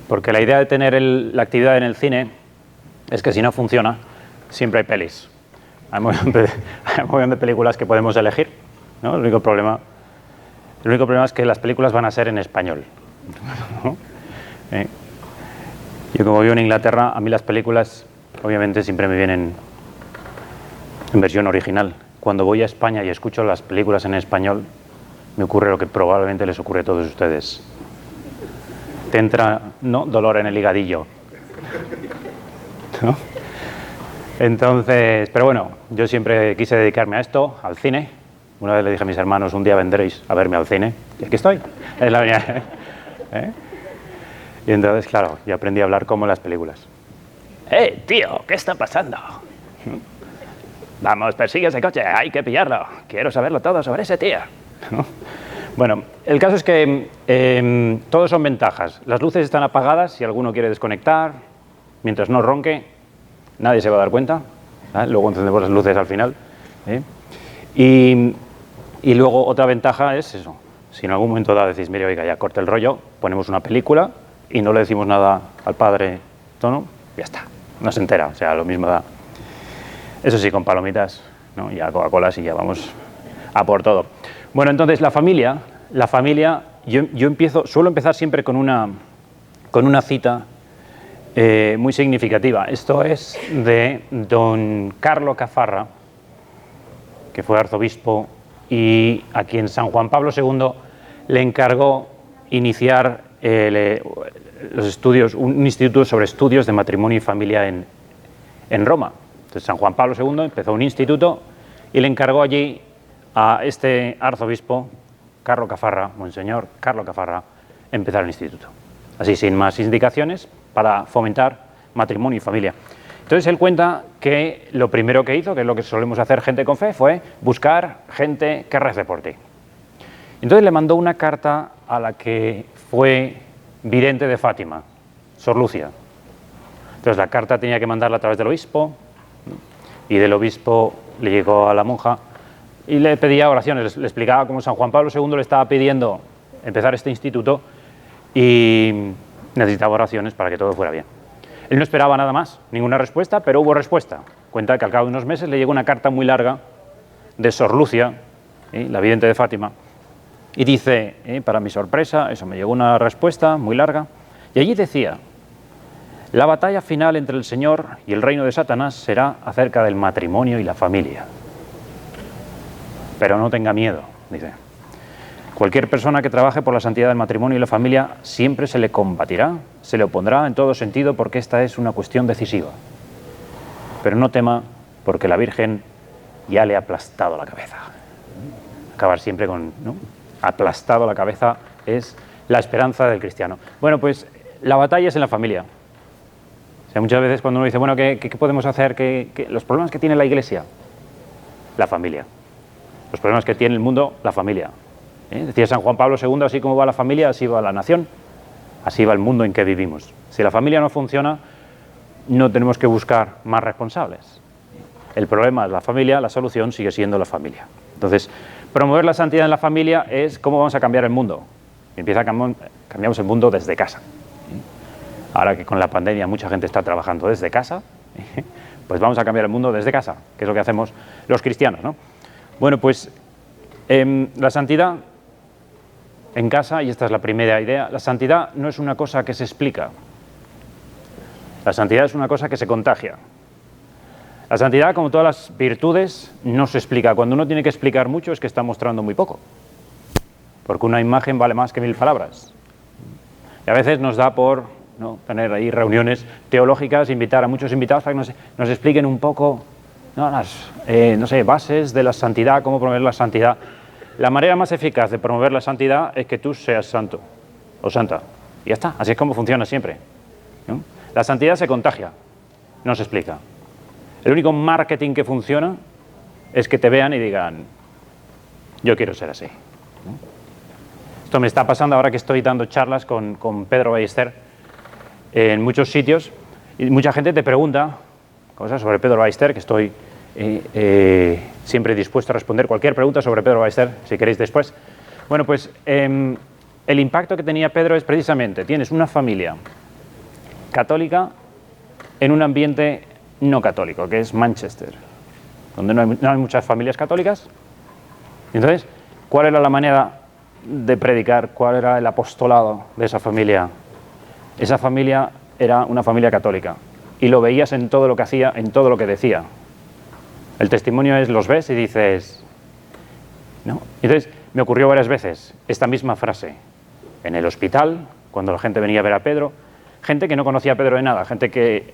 Porque la idea de tener la actividad en el cine es que si no funciona, siempre hay pelis. Hay un montón de películas que podemos elegir, ¿no? El único problema es que las películas van a ser en español, ¿no? Yo como vivo en Inglaterra, a mí las películas obviamente siempre me vienen en versión original. Cuando voy a España y escucho las películas en español, me ocurre lo que probablemente les ocurre a todos ustedes. Te entra, ¿no?, dolor en el higadillo, ¿no? Entonces, pero bueno, yo siempre quise dedicarme a esto, al cine. Una vez le dije a mis hermanos, un día vendréis a verme al cine. Y aquí estoy. Es la verdad, ¿eh? Y entonces, claro, yo aprendí a hablar como en las películas. Tío, ¿qué está pasando? Vamos, persigue ese coche, hay que pillarlo. Quiero saberlo todo sobre ese tío. ¿No? Bueno, el caso es que todos son ventajas. Las luces están apagadas, si alguno quiere desconectar, mientras no ronque, nadie se va a dar cuenta, ¿vale? Luego encendemos las luces al final, ¿eh? Y luego otra ventaja es eso. Si en algún momento dado decís, mire, oiga, ya corte el rollo, ponemos una película y no le decimos nada al padre, ¿no? Ya está, no se entera, o sea, lo mismo da. Eso sí, con palomitas, ¿no? Y a Coca-Colas y ya vamos a por todo. Bueno, entonces la familia, suelo empezar siempre con una cita muy significativa. Esto es de don Carlo Caffarra, que fue arzobispo y a quien San Juan Pablo II le encargó iniciar los estudios, un instituto sobre estudios de matrimonio y familia en Roma. Entonces San Juan Pablo II empezó un instituto y le encargó allí a este arzobispo, Carlo Caffarra, Monseñor Carlo Caffarra, empezar el instituto. Así, sin más indicaciones, para fomentar matrimonio y familia. Entonces él cuenta que lo primero que hizo, que es lo que solemos hacer gente con fe, fue buscar gente que rece por ti. Entonces le mandó una carta a la que fue vidente de Fátima, Sor Lucia. Entonces la carta tenía que mandarla a través del obispo, y del obispo le llegó a la monja y le pedía oraciones, le explicaba cómo San Juan Pablo II le estaba pidiendo empezar este instituto y necesitaba oraciones para que todo fuera bien. Él no esperaba nada más, ninguna respuesta, pero hubo respuesta. Cuenta que al cabo de unos meses le llegó una carta muy larga de Sor Lucia, la vidente de Fátima, y dice, para mi sorpresa, eso, me llegó una respuesta muy larga, y allí decía: la batalla final entre el Señor y el reino de Satanás será acerca del matrimonio y la familia. Pero no tenga miedo, dice. Cualquier persona que trabaje por la santidad del matrimonio y la familia siempre se le combatirá, se le opondrá en todo sentido porque esta es una cuestión decisiva. Pero no tema porque la Virgen ya le ha aplastado la cabeza. Acabar siempre con, ¿no?, aplastado la cabeza es la esperanza del cristiano. Bueno, pues la batalla es en la familia. O sea, muchas veces cuando uno dice, bueno, ¿qué podemos hacer? Los problemas que tiene la Iglesia, la familia. Los problemas que tiene el mundo, la familia. Decía San Juan Pablo II, así como va la familia, así va la nación, así va el mundo en que vivimos. Si la familia no funciona, no tenemos que buscar más responsables. El problema es la familia, la solución sigue siendo la familia. Entonces, promover la santidad en la familia es cómo vamos a cambiar el mundo. Cambiamos el mundo desde casa. Ahora que con la pandemia mucha gente está trabajando desde casa, pues vamos a cambiar el mundo desde casa, que es lo que hacemos los cristianos, ¿no? Bueno, pues la santidad en casa, y esta es la primera idea, la santidad no es una cosa que se explica. La santidad es una cosa que se contagia. La santidad, como todas las virtudes, no se explica. Cuando uno tiene que explicar mucho es que está mostrando muy poco. Porque una imagen vale más que 1000 palabras. Y a veces nos da por, ¿no?, tener ahí reuniones teológicas, invitar a muchos invitados para que nos expliquen un poco, ¿no?, las bases de la santidad, cómo promover la santidad. La manera más eficaz de promover la santidad es que tú seas santo o santa. Y ya está, así es como funciona siempre, ¿no? La santidad se contagia, no se explica. El único marketing que funciona es que te vean y digan, yo quiero ser así, ¿no? Esto me está pasando ahora que estoy dando charlas con Pedro Ballester en muchos sitios y mucha gente te pregunta, cosas sobre Pedro Ballester, que estoy siempre dispuesto a responder cualquier pregunta sobre Pedro Ballester, si queréis después. Bueno, pues el impacto que tenía Pedro es precisamente, tienes una familia católica en un ambiente no católico, que es Manchester, donde no hay muchas familias católicas. Entonces, ¿cuál era la manera de predicar? ¿Cuál era el apostolado de esa familia? Esa familia era una familia católica y lo veías en todo lo que hacía, en todo lo que decía. El testimonio es, los ves y dices, ¿no? Entonces, me ocurrió varias veces esta misma frase en el hospital, cuando la gente venía a ver a Pedro, gente que no conocía a Pedro de nada, gente que,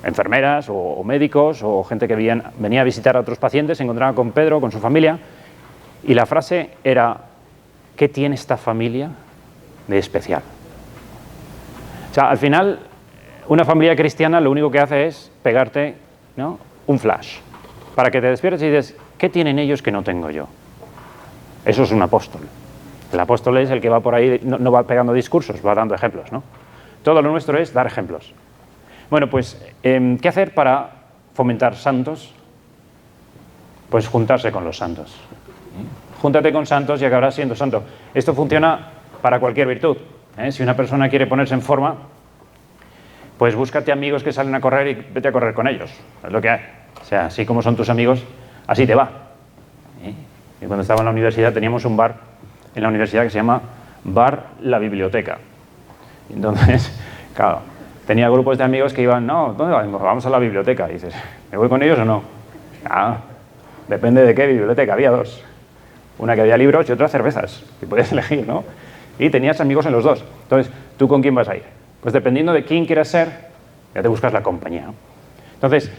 enfermeras o médicos o gente que venía a visitar a otros pacientes, se encontraba con Pedro, con su familia, y la frase era, ¿qué tiene esta familia de especial? O sea, al final, una familia cristiana lo único que hace es pegarte, ¿no?, un flash, para que te despiertes y dices, ¿qué tienen ellos que no tengo yo? Eso es un apóstol. El apóstol es el que va por ahí, no va pegando discursos, va dando ejemplos, ¿no? Todo lo nuestro es dar ejemplos. Bueno, pues, ¿qué hacer para fomentar santos? Pues juntarse con los santos. Júntate con santos y acabarás siendo santo. Esto funciona para cualquier virtud. Si una persona quiere ponerse en forma, pues búscate amigos que salen a correr y vete a correr con ellos. Es lo que hay. O sea, así como son tus amigos, así te va. Y cuando estaba en la universidad teníamos un bar en la universidad que se llama Bar La Biblioteca. Entonces, claro, tenía grupos de amigos que iban, no, ¿dónde vamos? Vamos a la biblioteca. Y dices, ¿me voy con ellos o no? Ah, depende de qué biblioteca. Había dos. Una que había libros y otra cervezas. Y podías elegir, ¿no? Y tenías amigos en los dos. Entonces, ¿tú con quién vas a ir? Pues dependiendo de quién quieras ser, ya te buscas la compañía, ¿no? Entonces,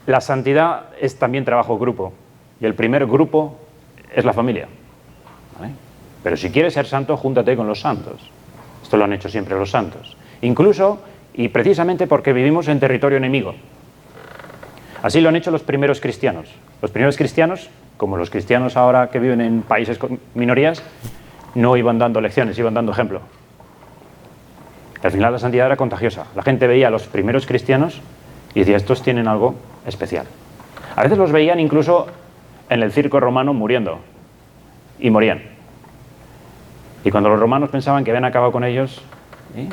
la santidad es también trabajo grupo. Y el primer grupo es la familia, ¿vale? Pero si quieres ser santo, júntate con los santos. Esto lo han hecho siempre los santos. Incluso, y precisamente porque vivimos en territorio enemigo. Así lo han hecho los primeros cristianos. Los primeros cristianos, como los cristianos ahora que viven en países con minorías, no iban dando lecciones, iban dando ejemplo. Al final la santidad era contagiosa. La gente veía a los primeros cristianos y decía, estos tienen algo especial. A veces los veían incluso en el circo romano muriendo. Y morían. Y cuando los romanos pensaban que habían acabado con ellos,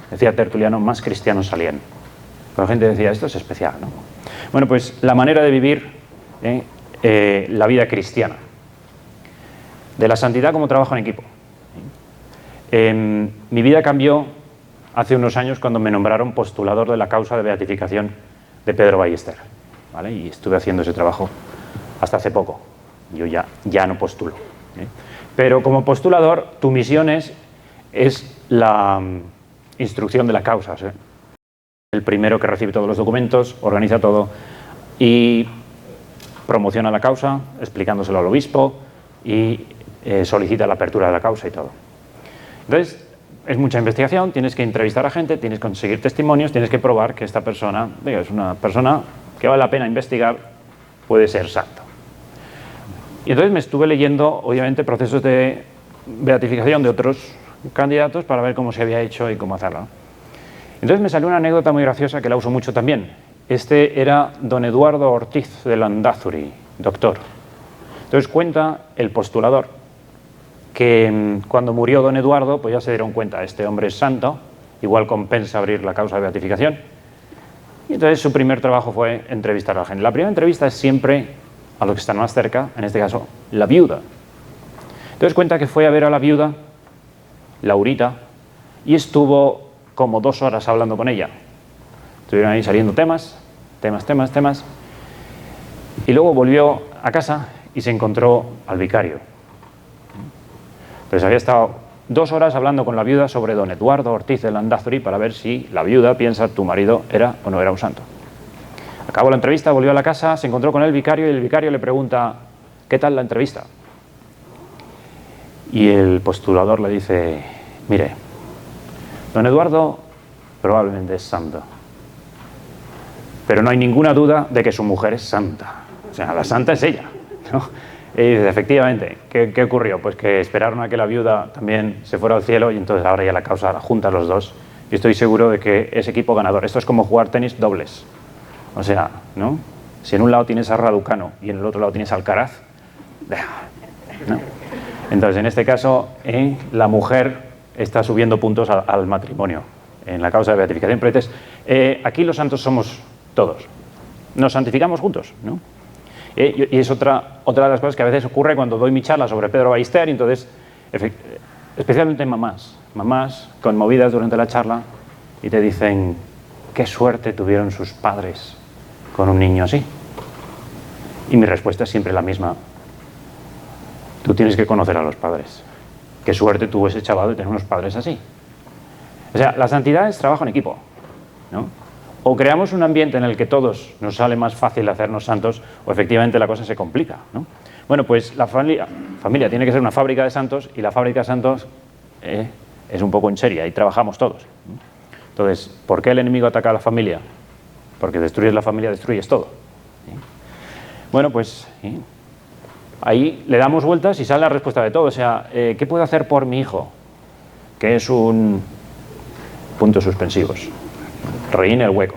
decía Tertuliano, más cristianos salían. La gente decía, esto es especial, ¿no? Bueno, pues la manera de vivir la vida cristiana. De la santidad como trabajo en equipo. Mi vida cambió hace unos años cuando me nombraron postulador de la causa de beatificación de Pedro Ballester, ¿vale? Y estuve haciendo ese trabajo hasta hace poco. Yo ya no postulo, ¿eh? Pero como postulador, tu misión es la instrucción de la causa, ¿sí? El primero que recibe todos los documentos, organiza todo y promociona la causa, explicándoselo al obispo y solicita la apertura de la causa y todo. Entonces, es mucha investigación, tienes que entrevistar a gente, tienes que conseguir testimonios, tienes que probar que esta persona, es una persona que vale la pena investigar, puede ser santo. Y entonces me estuve leyendo, obviamente, procesos de beatificación de otros candidatos para ver cómo se había hecho y cómo hacerlo. Entonces me salió una anécdota muy graciosa que la uso mucho también. Este era don Eduardo Ortiz de Landázuri, doctor. Entonces cuenta el postulador que cuando murió don Eduardo, pues ya se dieron cuenta, este hombre es santo, igual compensa abrir la causa de beatificación. Y entonces su primer trabajo fue entrevistar a la gente. La primera entrevista es siempre a los que están más cerca, en este caso, la viuda. Entonces cuenta que fue a ver a la viuda, Laurita, y estuvo como 2 horas hablando con ella. Estuvieron ahí saliendo temas, y luego volvió a casa y se encontró al vicario. Pues había estado 2 horas hablando con la viuda sobre don Eduardo Ortiz de Landázuri para ver si la viuda piensa tu marido era o no era un santo. Acabó la entrevista, volvió a la casa, se encontró con el vicario y el vicario le pregunta, ¿qué tal la entrevista? Y el postulador le dice, mire, don Eduardo probablemente es santo, pero no hay ninguna duda de que su mujer es santa. O sea, la santa es ella, ¿no? Y dice, efectivamente, ¿qué ocurrió? Pues que esperaron a que la viuda también se fuera al cielo y entonces ahora ya la causa la junta a los dos y estoy seguro de que es equipo ganador. Esto es como jugar tenis dobles. O sea, ¿no? Si en un lado tienes a Raducanu y en el otro lado tienes a Alcaraz, ¿no? Entonces, en este caso, la mujer está subiendo puntos al matrimonio en la causa de beatificación. Pero entonces, aquí los santos somos todos. Nos santificamos juntos, ¿no? Y es otra de las cosas que a veces ocurre cuando doy mi charla sobre Pedro Ballester, y entonces, especialmente mamás conmovidas durante la charla y te dicen, qué suerte tuvieron sus padres con un niño así. Y mi respuesta es siempre la misma. Tú tienes que conocer a los padres. Qué suerte tuvo ese chaval de tener unos padres así. O sea, la santidad es trabajo en equipo, ¿no? O creamos un ambiente en el que todos nos sale más fácil hacernos santos, o efectivamente la cosa se complica, ¿no? Bueno, pues la familia tiene que ser una fábrica de santos, y la fábrica de santos es un poco en serio, y trabajamos todos, ¿no? Entonces, ¿por qué el enemigo ataca a la familia? Porque destruyes la familia, destruyes todo, ¿sí? Bueno, pues ahí le damos vueltas y sale la respuesta de todo. O sea, ¿qué puedo hacer por mi hijo? Que es un... puntos suspensivos. Rellene el hueco,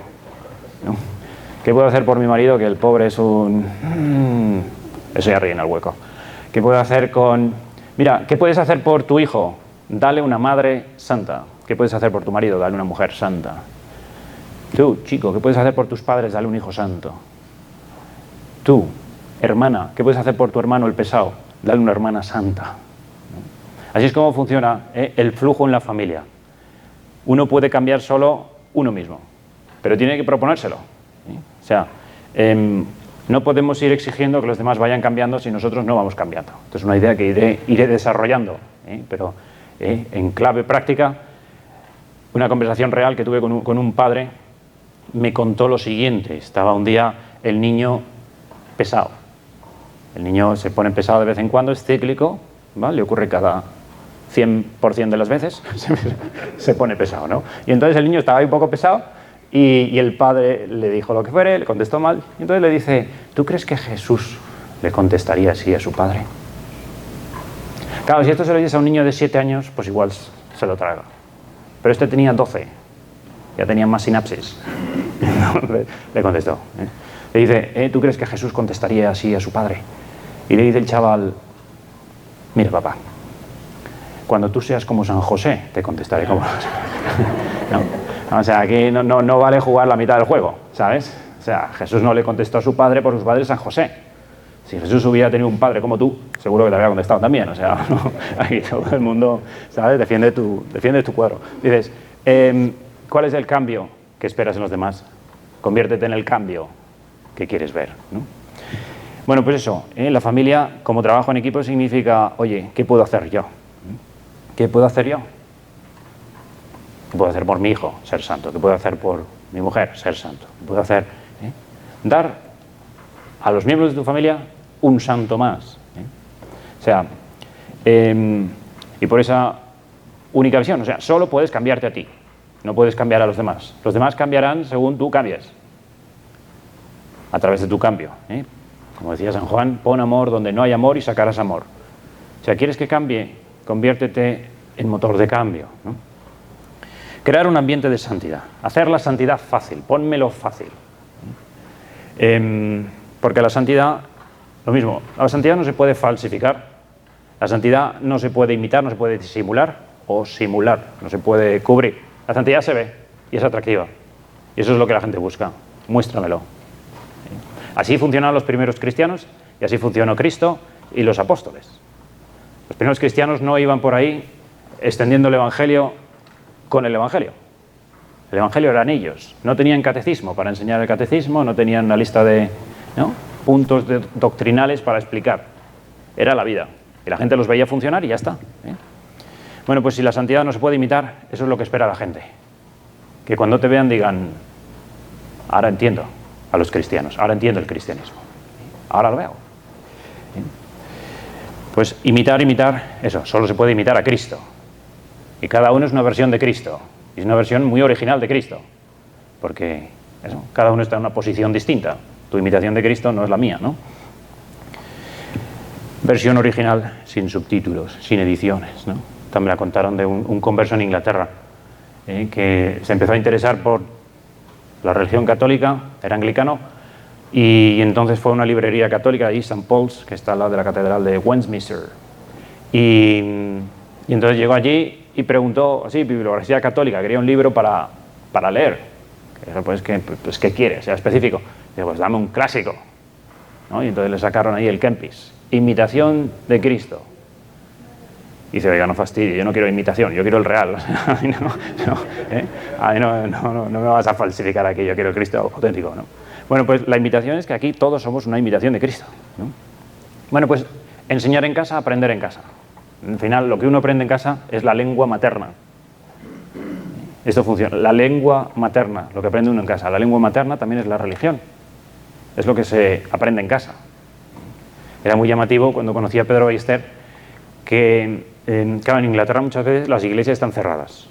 ¿no? ¿Qué puedo hacer por mi marido? Que el pobre es un... Eso ya rellena el hueco. ¿Qué puedo hacer con... Mira, ¿qué puedes hacer por tu hijo? Dale una madre santa. ¿Qué puedes hacer por tu marido? Dale una mujer santa. Tú, chico, ¿qué puedes hacer por tus padres? Dale un hijo santo. Tú, hermana, ¿qué puedes hacer por tu hermano el pesado? Dale una hermana santa. Así es como funciona el flujo en la familia. Uno puede cambiar solo uno mismo, pero tiene que proponérselo, ¿sí? O sea, no podemos ir exigiendo que los demás vayan cambiando si nosotros no vamos cambiando. Esto es una idea que iré desarrollando, pero en clave práctica, una conversación real que tuve con un padre me contó lo siguiente. Estaba un día el niño pesado. El niño se pone pesado de vez en cuando, es cíclico, ¿vale? Le ocurre cada 100% de las veces, se pone pesado, ¿no? Y entonces el niño estaba ahí un poco pesado y el padre le dijo lo que fuere, le contestó mal, y entonces le dice, ¿tú crees que Jesús le contestaría así a su padre? Claro, si esto se lo dices a un niño de 7 años, pues igual se lo traga. Pero este tenía 12, ya tenía más sinapsis. Le contestó. Le dice, ¿tú crees que Jesús contestaría así a su padre? Y le dice el chaval, mira papá, cuando tú seas como San José, te contestaré como... No, o sea, aquí no vale jugar la mitad del juego, ¿sabes? O sea, Jesús no le contestó a su padre por su padre San José. Si Jesús hubiera tenido un padre como tú, seguro que te habría contestado también. O sea, ¿no? Aquí todo el mundo, ¿sabes? Defiende tu cuadro. Dices, ¿cuál es el cambio que esperas en los demás? Conviértete en el cambio que quieres ver, ¿no? Bueno, pues eso, la familia como trabajo en equipo significa, oye, ¿qué puedo hacer yo? ¿Qué puedo hacer yo? ¿Qué puedo hacer por mi hijo? Ser santo. ¿Qué puedo hacer por mi mujer? Ser santo. ¿Qué puedo hacer? Dar a los miembros de tu familia un santo más. O sea, y por esa única visión, o sea, solo puedes cambiarte a ti, no puedes cambiar a los demás. Los demás cambiarán según tú cambies, a través de tu cambio. Como decía San Juan, pon amor donde no hay amor y sacarás amor. O sea, ¿quieres que cambie? Conviértete en motor de cambio, ¿no? Crear un ambiente de santidad, hacer la santidad fácil, pónmelo fácil. Porque la santidad, lo mismo, la santidad no se puede falsificar, la santidad no se puede imitar, no se puede disimular o simular, no se puede cubrir. La santidad se ve y es atractiva, y eso es lo que la gente busca, muéstramelo. Así funcionaron los primeros cristianos y así funcionó Cristo y los apóstoles. Los primeros cristianos no iban por ahí extendiendo el Evangelio con el Evangelio. El Evangelio eran ellos. No tenían catecismo para enseñar el catecismo, no tenían una lista de puntos doctrinales para explicar. Era la vida. Y la gente los veía funcionar y ya está. Bueno, pues si la santidad no se puede imitar, eso es lo que espera la gente. Que cuando te vean digan, ahora entiendo a los cristianos, ahora entiendo el cristianismo. Ahora lo veo. Pues imitar, eso, solo se puede imitar a Cristo. Y cada uno es una versión de Cristo. Y es una versión muy original de Cristo. Porque eso, cada uno está en una posición distinta. Tu imitación de Cristo no es la mía, ¿no? Versión original sin subtítulos, sin ediciones, ¿no? También la contaron de un converso en Inglaterra. que se empezó a interesar por la religión católica, era anglicano, y entonces fue a una librería católica allí, St. Paul's, que está al lado de la catedral de Westminster. Y entonces llegó allí y preguntó, así, bibliografía católica, quería un libro para leer. Pues, ¿qué quiere? Sea específico. Dice, pues dame un clásico, ¿no? Y entonces le sacaron ahí el Kempis, Imitación de Cristo. Y dice, oiga, no fastidie, yo no quiero imitación, yo quiero el real. A mí no me vas a falsificar aquí, yo quiero el Cristo auténtico, ¿no? Bueno, pues la imitación es que aquí todos somos una imitación de Cristo, ¿no? Bueno, pues enseñar en casa, aprender en casa. Al final, lo que uno aprende en casa es la lengua materna. Esto funciona. La lengua materna, lo que aprende uno en casa. La lengua materna también es la religión. Es lo que se aprende en casa. Era muy llamativo cuando conocí a Pedro Ballester que, claro, en Inglaterra muchas veces las iglesias están cerradas,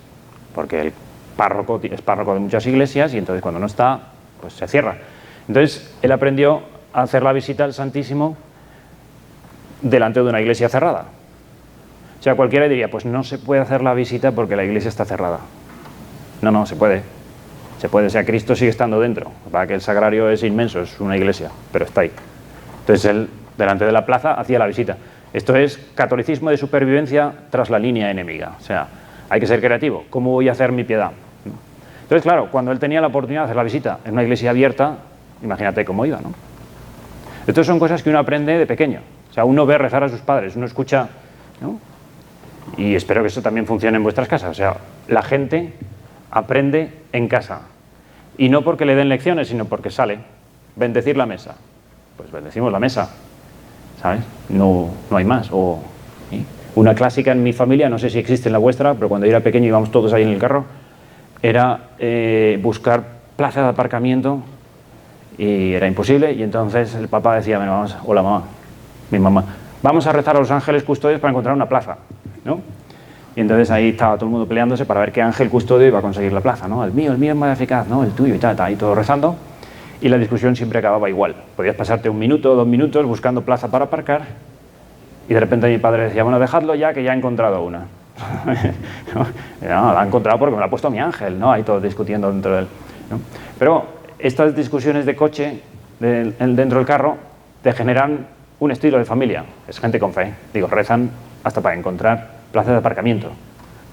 porque el párroco es párroco de muchas iglesias y entonces cuando no está, pues se cierra. Entonces él aprendió a hacer la visita al Santísimo delante de una iglesia cerrada. O sea, cualquiera diría, pues no se puede hacer la visita porque la iglesia está cerrada. No, se puede. Se puede, o sea, Cristo sigue estando dentro. Para que el sagrario es inmenso, es una iglesia, pero está ahí. Entonces él, delante de la plaza, hacía la visita. Esto es catolicismo de supervivencia tras la línea enemiga. O sea, hay que ser creativo. ¿Cómo voy a hacer mi piedad? Entonces, claro, cuando él tenía la oportunidad de hacer la visita en una iglesia abierta, imagínate cómo iba, ¿no? Estas son cosas que uno aprende de pequeño. O sea, uno ve rezar a sus padres, uno escucha, ¿no? Y espero que eso también funcione en vuestras casas. O sea, la gente aprende en casa. Y no porque le den lecciones, sino porque sale. Bendecir la mesa. Pues bendecimos la mesa, ¿sabes? No hay más. ¿Sí? Una clásica en mi familia, no sé si existe en la vuestra, pero cuando yo era pequeño íbamos todos ahí en el carro, era buscar plaza de aparcamiento y era imposible. Y entonces el papá decía, bueno, vamos, hola mamá, mi mamá, vamos a rezar a los ángeles custodios para encontrar una plaza, ¿no? Y entonces ahí estaba todo el mundo peleándose para ver qué ángel custodio iba a conseguir la plaza, ¿no? El mío es más eficaz, ¿no? El tuyo y tal, ahí todo rezando. Y la discusión siempre acababa igual. Podías pasarte 1 minuto, 2 minutos buscando plaza para aparcar y de repente mi padre decía, bueno, dejadlo ya que ya he encontrado una. No, la he encontrado porque me la ha puesto mi ángel, ¿no? Ahí todos discutiendo dentro del, ¿no? Pero estas discusiones de coche dentro del carro te generan un estilo de familia. Es gente con fe. Digo, rezan hasta para encontrar plaza de aparcamiento.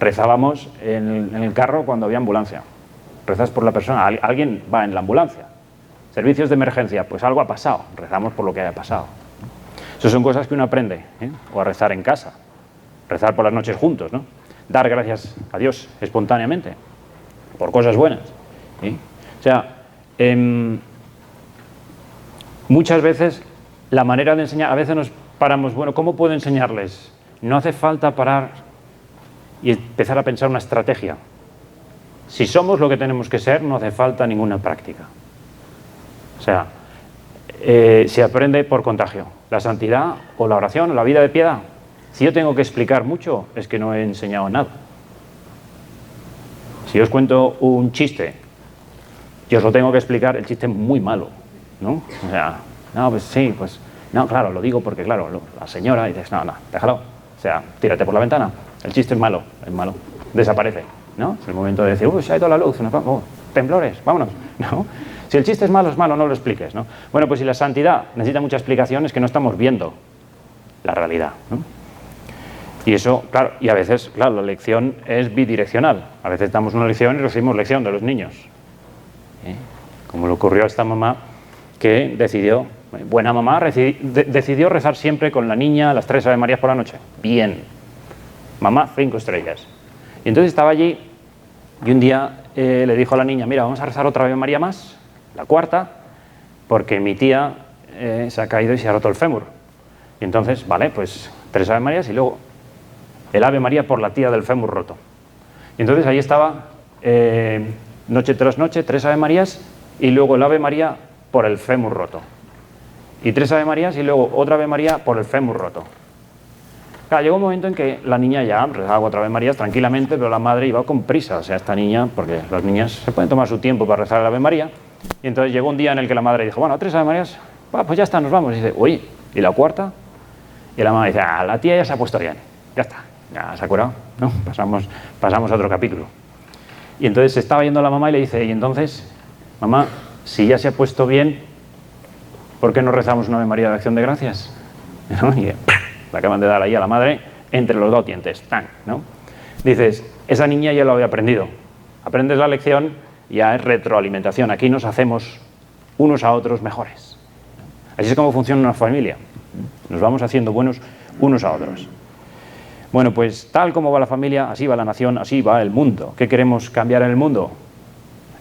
Rezábamos en el carro cuando había ambulancia. Rezas por la persona, alguien va en la ambulancia. Servicios de emergencia, pues algo ha pasado. Rezamos por lo que haya pasado. Esas son cosas que uno aprende, ¿eh? O a rezar en casa. Rezar por las noches juntos, ¿no? Dar gracias a Dios espontáneamente por cosas buenas, ¿sí? O sea, muchas veces la manera de enseñar, a veces nos paramos, bueno, ¿cómo puedo enseñarles? No hace falta parar y empezar a pensar una estrategia. Si somos lo que tenemos que ser, no hace falta ninguna práctica. O sea, se aprende por contagio. La santidad o la oración o la vida de piedad. Si yo tengo que explicar mucho, es que no he enseñado nada. Si os cuento un chiste, yo os lo tengo que explicar, el chiste es muy malo, ¿no? O sea, no, pues sí, pues... No, claro, lo digo porque, claro, la señora, dices, no, déjalo. O sea, tírate por la ventana. El chiste es malo, desaparece, ¿no? Es el momento de decir, se ha ido la luz, temblores, vámonos, ¿no? Si el chiste es malo, no lo expliques, ¿no? Bueno, pues si la santidad necesita mucha explicación es que no estamos viendo la realidad, ¿no? Y eso, claro, y a veces, claro, la lección es bidireccional. A veces damos una lección y recibimos lección de los niños. Como le ocurrió a esta mamá que decidió, buena mamá, decidió rezar siempre con la niña las 3 Ave Marías por la noche. Bien. Mamá, 5 estrellas. Y entonces estaba allí y un día le dijo a la niña, mira, vamos a rezar otra Ave María más, la 4ª, porque mi tía se ha caído y se ha roto el fémur. Y entonces, vale, pues 3 Ave Marías y luego el Ave María por la tía del fémur roto. Y entonces ahí estaba, noche tras noche, 3 Ave Marías y luego el Ave María por el fémur roto. Y 3 Ave Marías y luego otra Ave María por el fémur roto. Claro, llegó un momento en que la niña ya rezaba 4 Ave Marías tranquilamente, pero la madre iba con prisa. O sea, esta niña, porque las niñas se pueden tomar su tiempo para rezar el Ave María. Y entonces llegó un día en el que la madre dijo, bueno, 3 Ave Marías, pues ya está, nos vamos. Y dice, oye, ¿y la 4ª? Y la mamá dice, la tía ya se ha puesto bien, ya está, ya se ha curado, ¿no? Pasamos a otro capítulo. Y entonces se estaba yendo la mamá y le dice, y entonces, mamá, si ya se ha puesto bien, ¿por qué no rezamos una Ave María de Acción de Gracias? ¿No? Y le acaban de dar ahí a la madre entre los dos dientes, ¡tan! ¿No? Dices, esa niña ya lo había aprendido. Aprendes la lección, ya es retroalimentación. Aquí nos hacemos unos a otros mejores. Así es como funciona una familia. Nos vamos haciendo buenos unos a otros. Bueno, pues tal como va la familia, así va la nación, así va el mundo. ¿Qué queremos cambiar en el mundo?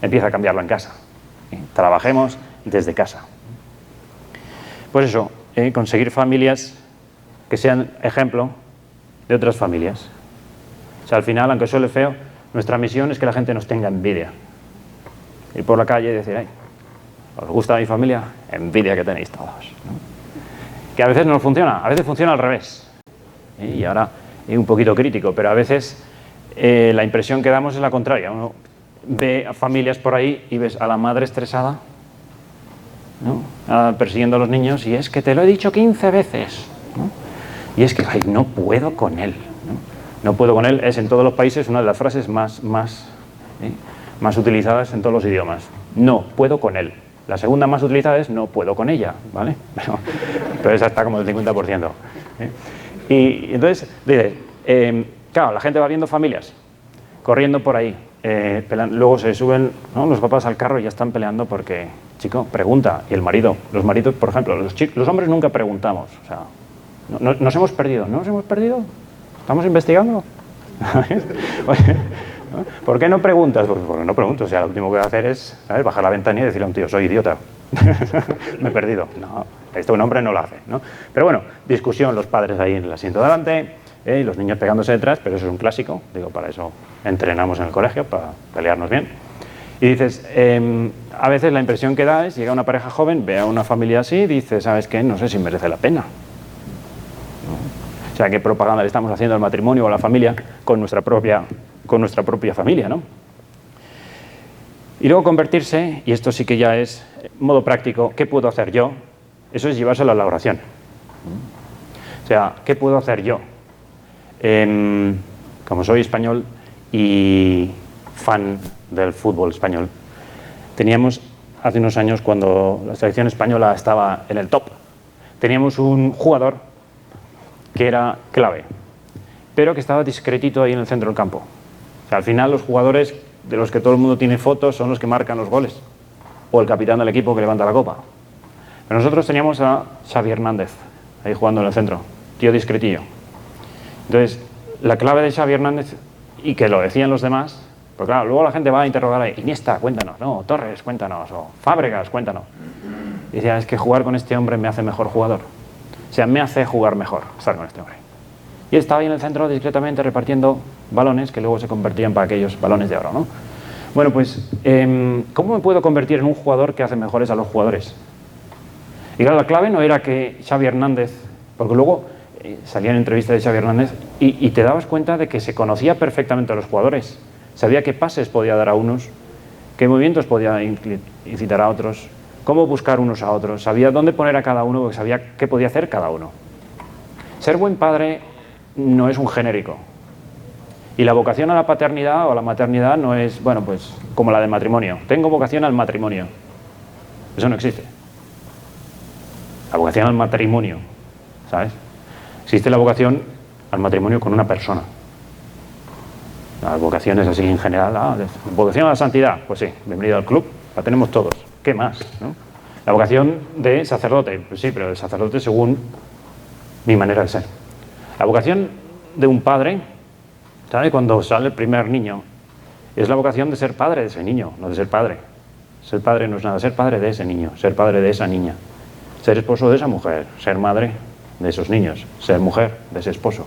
Empieza a cambiarlo en casa. Trabajemos desde casa. Pues eso, conseguir familias que sean ejemplo de otras familias. O sea, al final, aunque suene feo, nuestra misión es que la gente nos tenga envidia. Ir por la calle y decir, ay, ¿os gusta mi familia? Envidia que tenéis todos, ¿no? Que a veces no funciona, a veces funciona al revés. Y ahora un poquito crítico, pero a veces la impresión que damos es la contraria. Uno ve a familias por ahí y ves a la madre estresada, ¿no? Persiguiendo a los niños, y es que te lo he dicho 15 veces, ¿no? Y es que, ay, no puedo con él, ¿no? No puedo con él es en todos los países una de las frases más utilizadas en todos los idiomas. No puedo con él. La segunda más utilizada es no puedo con ella, ¿vale? Pero esa está como el 50%. Y entonces, dices, claro, la gente va viendo familias corriendo por ahí, luego se suben, ¿no?, los papás al carro y ya están peleando porque, chico, pregunta. Y el marido, los maridos, por ejemplo, los hombres nunca preguntamos. O sea, nos hemos perdido, ¿no nos hemos perdido? ¿Estamos investigando? ¿Por qué no preguntas? Porque no pregunto. O sea, lo último que voy a hacer es, ¿sabes?, bajar la ventanilla y decirle a un tío, soy idiota. Me he perdido. No, esto un hombre no lo hace, ¿no? Pero bueno, discusión, los padres ahí en el asiento delante, y los niños pegándose detrás, pero eso es un clásico. Digo, para eso entrenamos en el colegio, para pelearnos bien. Y dices, a veces la impresión que da es, llega una pareja joven, ve a una familia así, y dice, ¿sabes qué? No sé si merece la pena. O sea, ¿qué propaganda le estamos haciendo al matrimonio o a la familia con nuestra propia familia, ¿no? Y luego convertirse, y esto sí que ya es modo práctico, ¿qué puedo hacer yo? Eso es llevárselo a la oración. O sea, ¿qué puedo hacer yo? Como soy español y fan del fútbol español, teníamos hace unos años, cuando la selección española estaba en el top, teníamos un jugador que era clave, pero que estaba discretito ahí en el centro del campo. O sea, al final los jugadores de los que todo el mundo tiene fotos son los que marcan los goles, o el capitán del equipo que levanta la copa. Pero nosotros teníamos a Xavi Hernández ahí jugando en el centro, tío discretillo. Entonces, la clave de Xavi Hernández, y que lo decían los demás, porque claro, luego la gente va a interrogar a Iniesta, cuéntanos, no, Torres, cuéntanos, o Fábregas, cuéntanos. Y decía, es que jugar con este hombre me hace mejor jugador. O sea, me hace jugar mejor estar con este hombre. Y él estaba ahí en el centro discretamente repartiendo balones que luego se convertían para aquellos balones de oro, ¿no? Bueno, pues, ¿cómo me puedo convertir en un jugador que hace mejores a los jugadores? Y claro, la clave no era que Xavi Hernández, porque luego salía en entrevistas de Xavi Hernández y te dabas cuenta de que se conocía perfectamente a los jugadores. Sabía qué pases podía dar a unos, qué movimientos podía incitar a otros, cómo buscar unos a otros, sabía dónde poner a cada uno, porque sabía qué podía hacer cada uno. Ser buen padre no es un genérico. Y la vocación a la paternidad o a la maternidad no es, bueno, pues como la del matrimonio. Tengo vocación al matrimonio. Eso no existe. La vocación al matrimonio, ¿sabes? Existe la vocación al matrimonio con una persona. Las vocaciones así en general, vocación a la santidad, pues sí, bienvenido al club, la tenemos todos. ¿Qué más, no? La vocación de sacerdote, pues sí, pero el sacerdote según mi manera de ser. La vocación de un padre, ¿sabe? Cuando sale el primer niño, es la vocación de ser padre de ese niño, no de ser padre. Ser padre no es nada, ser padre de ese niño, ser padre de esa niña, ser esposo de esa mujer, ser madre de esos niños, ser mujer de ese esposo.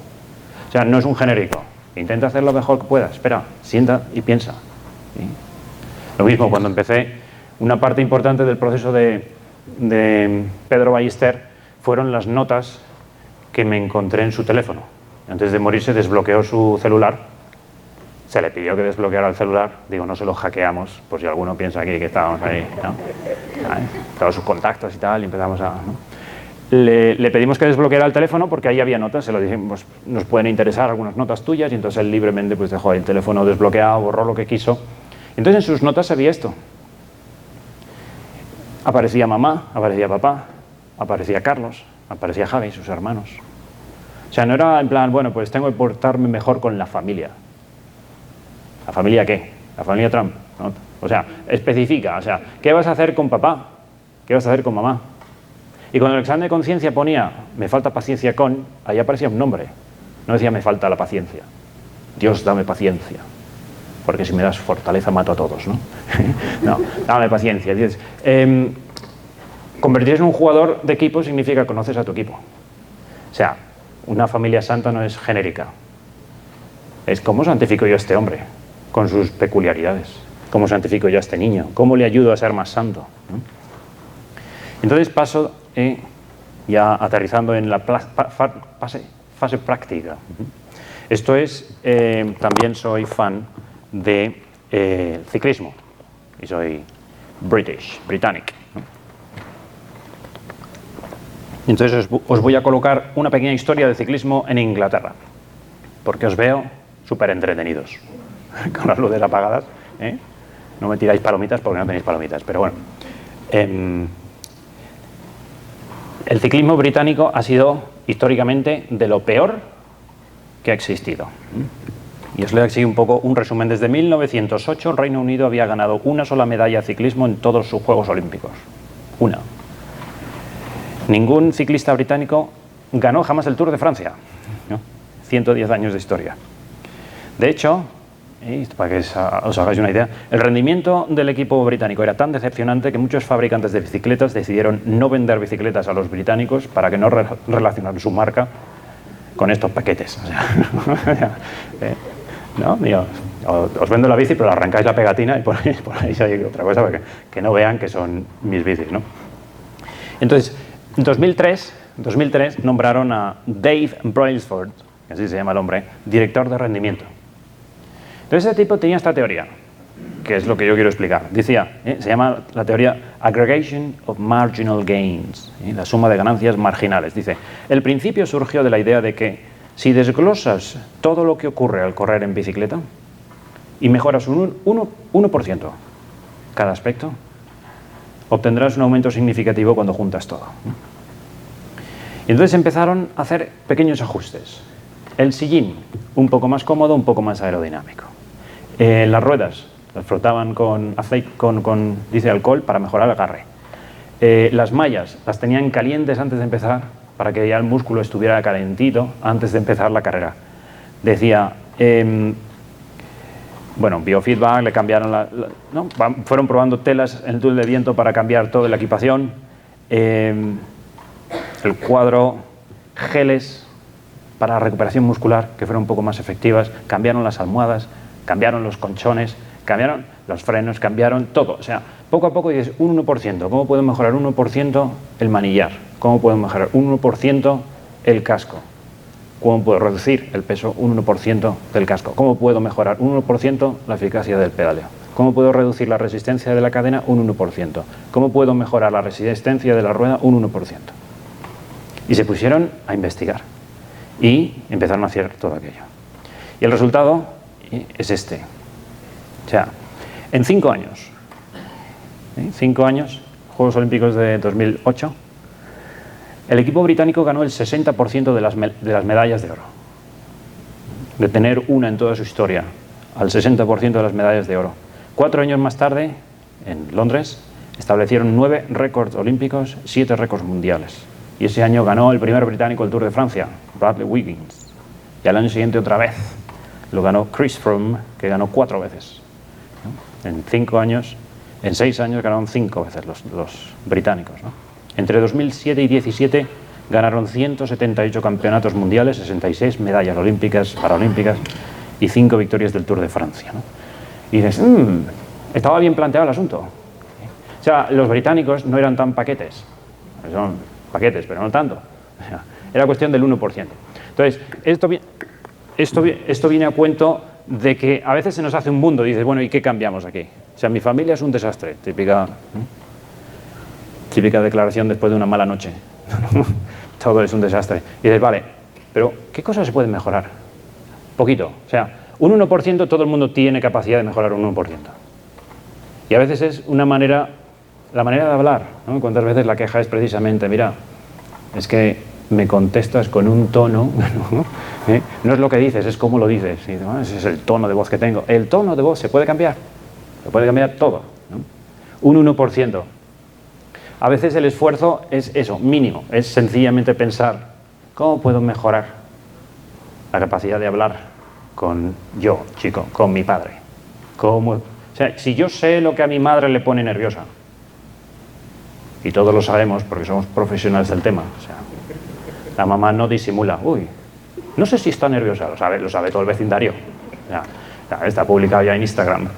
O sea, no es un genérico. Intenta hacer lo mejor que pueda, espera, sienta y piensa. ¿Sí? Lo mismo cuando empecé, una parte importante del proceso de Pedro Ballester fueron las notas que me encontré en su teléfono. Antes de morirse desbloqueó su celular, se le pidió que desbloqueara el celular, digo, no se lo hackeamos, por si alguno piensa aquí que estábamos ahí, ¿no? Todos sus contactos y tal, y empezamos a... ¿no? Le pedimos que desbloqueara el teléfono porque ahí había notas, se lo dijimos, nos pueden interesar algunas notas tuyas, y entonces él libremente pues dejó ahí el teléfono desbloqueado, borró lo que quiso, Entonces en sus notas se veía esto. Aparecía mamá, aparecía papá, aparecía Carlos, aparecía Javi, sus hermanos. O sea, no era en plan, bueno, pues tengo que portarme mejor con la familia. ¿La familia qué? La familia Trump, ¿no? O sea, especifica, o sea, ¿qué vas a hacer con papá? ¿Qué vas a hacer con mamá? Y cuando el examen de conciencia ponía, me falta paciencia con, ahí aparecía un nombre. No decía, me falta la paciencia. Dios, dame paciencia. Porque si me das fortaleza mato a todos, ¿no? No, dame paciencia. Dices, convertirse en un jugador de equipo significa conoces a tu equipo. O sea, una familia santa no es genérica. Es cómo santifico yo a este hombre, con sus peculiaridades. Cómo santifico yo a este niño. Cómo le ayudo a ser más santo, ¿no? Entonces paso, ya aterrizando en la fase práctica. Esto es, también soy fan de ciclismo. Y soy británico, ¿no? Entonces os voy a colocar una pequeña historia de ciclismo en Inglaterra, porque os veo súper entretenidos, con las luces apagadas, ¿eh? No me tiráis palomitas porque no tenéis palomitas, pero bueno. El ciclismo británico ha sido históricamente de lo peor que ha existido. Y os leo aquí un poco un resumen. Desde 1908 el Reino Unido había ganado una sola medalla de ciclismo en todos sus Juegos Olímpicos. Una. Ningún ciclista británico ganó jamás el Tour de Francia, ¿no? 110 años de historia. De hecho, para que os hagáis una idea, el rendimiento del equipo británico era tan decepcionante que muchos fabricantes de bicicletas decidieron no vender bicicletas a los británicos para que no relacionaran su marca con estos paquetes. O sea, ¿no? Digo, os vendo la bici, pero arrancáis la pegatina y ponéis ahí otra cosa para que no vean que son mis bicis, ¿no? Entonces, en 2003 nombraron a Dave Brailsford, que así se llama el hombre, director de rendimiento. Entonces ese tipo tenía esta teoría, que es lo que yo quiero explicar. Decía, se llama la teoría Aggregation of Marginal Gains, la suma de ganancias marginales. Dice, el principio surgió de la idea de que si desglosas todo lo que ocurre al correr en bicicleta y mejoras un 1% cada aspecto, obtendrás un aumento significativo cuando juntas todo. Y entonces empezaron a hacer pequeños ajustes. El sillín, un poco más cómodo, un poco más aerodinámico. Las ruedas, las frotaban con aceite, dice alcohol para mejorar el agarre. Las mallas, las tenían calientes antes de empezar para que ya el músculo estuviera calentito antes de empezar la carrera. Decía, bueno, biofeedback, le cambiaron ¿no? Fueron probando telas en el túnel de viento para cambiar toda la equipación. El cuadro, geles para recuperación muscular que fueron un poco más efectivas, cambiaron las almohadas, cambiaron los colchones, cambiaron los frenos, cambiaron todo. O sea, poco a poco dices un 1%. ¿Cómo puedo mejorar un 1% el manillar? ¿Cómo puedo mejorar un 1% el casco? ¿Cómo puedo reducir el peso un 1% del casco? ¿Cómo puedo mejorar un 1% la eficacia del pedaleo? ¿Cómo puedo reducir la resistencia de la cadena un 1%? ¿Cómo puedo mejorar la resistencia de la rueda un 1%? Y se pusieron a investigar y empezaron a hacer todo aquello. Y el resultado es este. O sea, en 5 años, 5 años, Juegos Olímpicos de 2008, el equipo británico ganó el 60% de las medallas de oro. De tener una en toda su historia, al 60% de las medallas de oro. 4 años más tarde, en Londres, establecieron 9 récords olímpicos, 7 récords mundiales. Y ese año ganó el primer británico el Tour de Francia, Bradley Wiggins. Y al año siguiente otra vez lo ganó Chris Froome, que ganó 4 veces. ¿No? En 5 años, en 6 años ganaron 5 veces los británicos, ¿no? Entre 2007 y 2017 ganaron 178 campeonatos mundiales, 66 medallas olímpicas, paralímpicas y 5 victorias del Tour de Francia, ¿no? Y dices, estaba bien planteado el asunto. O sea, los británicos no eran tan paquetes. Son paquetes, pero no tanto. O sea, era cuestión del 1%. Entonces, esto viene a cuento de que a veces se nos hace un mundo y dices, bueno, ¿y qué cambiamos aquí? O sea, mi familia es un desastre, típica declaración después de una mala noche. Todo es un desastre. Y dices, vale, pero ¿qué cosas se pueden mejorar? Poquito. O sea, un 1% todo el mundo tiene capacidad de mejorar un 1%. Y a veces es la manera de hablar, ¿no? Cuántas veces la queja es precisamente, mira, es que me contestas con un tono, ¿no? No es lo que dices, es cómo lo dices. Y, ¿no? Ese es el tono de voz que tengo. El tono de voz se puede cambiar todo, ¿no? Un 1%. A veces el esfuerzo es eso, mínimo, es sencillamente pensar, ¿cómo puedo mejorar la capacidad de hablar con mi padre? O sea, si yo sé lo que a mi madre le pone nerviosa, y todos lo sabemos porque somos profesionales del tema, o sea, la mamá no disimula, uy, no sé si está nerviosa, lo sabe todo el vecindario, o sea, está publicado ya en Instagram.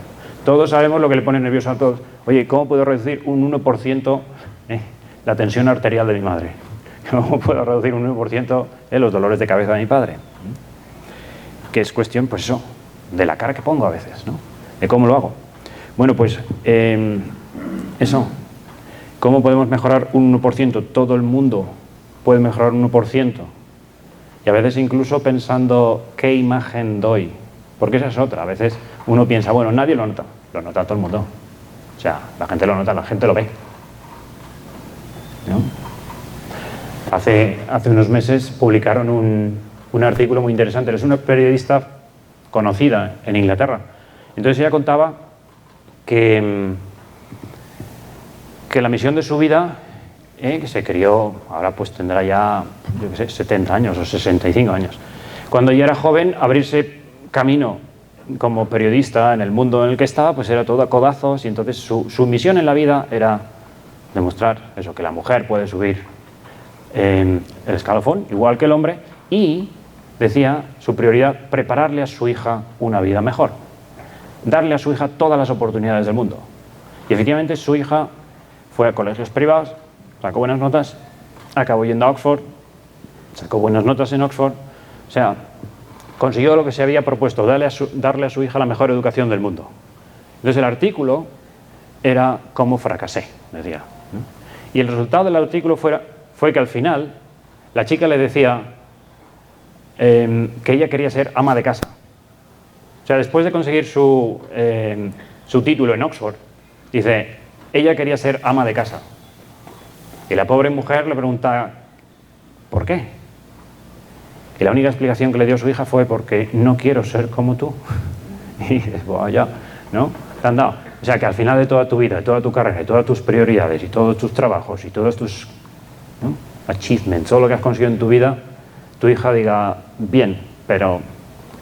Todos sabemos lo que le pone nervioso a todos. Oye, ¿cómo puedo reducir un 1% la tensión arterial de mi madre? ¿Cómo puedo reducir un 1% los dolores de cabeza de mi padre? Que es cuestión, pues eso, de la cara que pongo a veces, ¿no? De cómo lo hago. Bueno, pues eso. ¿Cómo podemos mejorar un 1%? Todo el mundo puede mejorar un 1%. Y a veces incluso pensando qué imagen doy. Porque esa es otra. A veces uno piensa, bueno, nadie lo nota todo el mundo. O sea, la gente lo nota, la gente lo ve, ¿no? Hace unos meses publicaron un artículo muy interesante. Es una periodista conocida en Inglaterra. Entonces ella contaba que la misión de su vida, que se crió, ahora pues tendrá ya, yo qué sé, 70 años o 65 años. Cuando ella era joven, abrirse camino como periodista en el mundo en el que estaba, pues era todo a codazos, y entonces su misión en la vida era demostrar eso, que la mujer puede subir el escalafón, igual que el hombre, y decía, su prioridad, prepararle a su hija una vida mejor, darle a su hija todas las oportunidades del mundo. Y efectivamente su hija fue a colegios privados, sacó buenas notas, acabó yendo a Oxford, sacó buenas notas en Oxford, o sea, consiguió lo que se había propuesto, darle a su hija la mejor educación del mundo. Entonces el artículo era cómo fracasé, decía, ¿no? Y el resultado del artículo fue que al final la chica le decía que ella quería ser ama de casa. O sea, después de conseguir su título en Oxford, dice, ella quería ser ama de casa. Y la pobre mujer le pregunta, ¿por qué? Y la única explicación que le dio su hija fue, porque no quiero ser como tú. Y dices, bueno, ya, ¿no? Te han dado. O sea, que al final de toda tu vida, de toda tu carrera, y todas tus prioridades, y todos tus trabajos, y todos tus, ¿no?, achievements, todo lo que has conseguido en tu vida, tu hija diga, bien, pero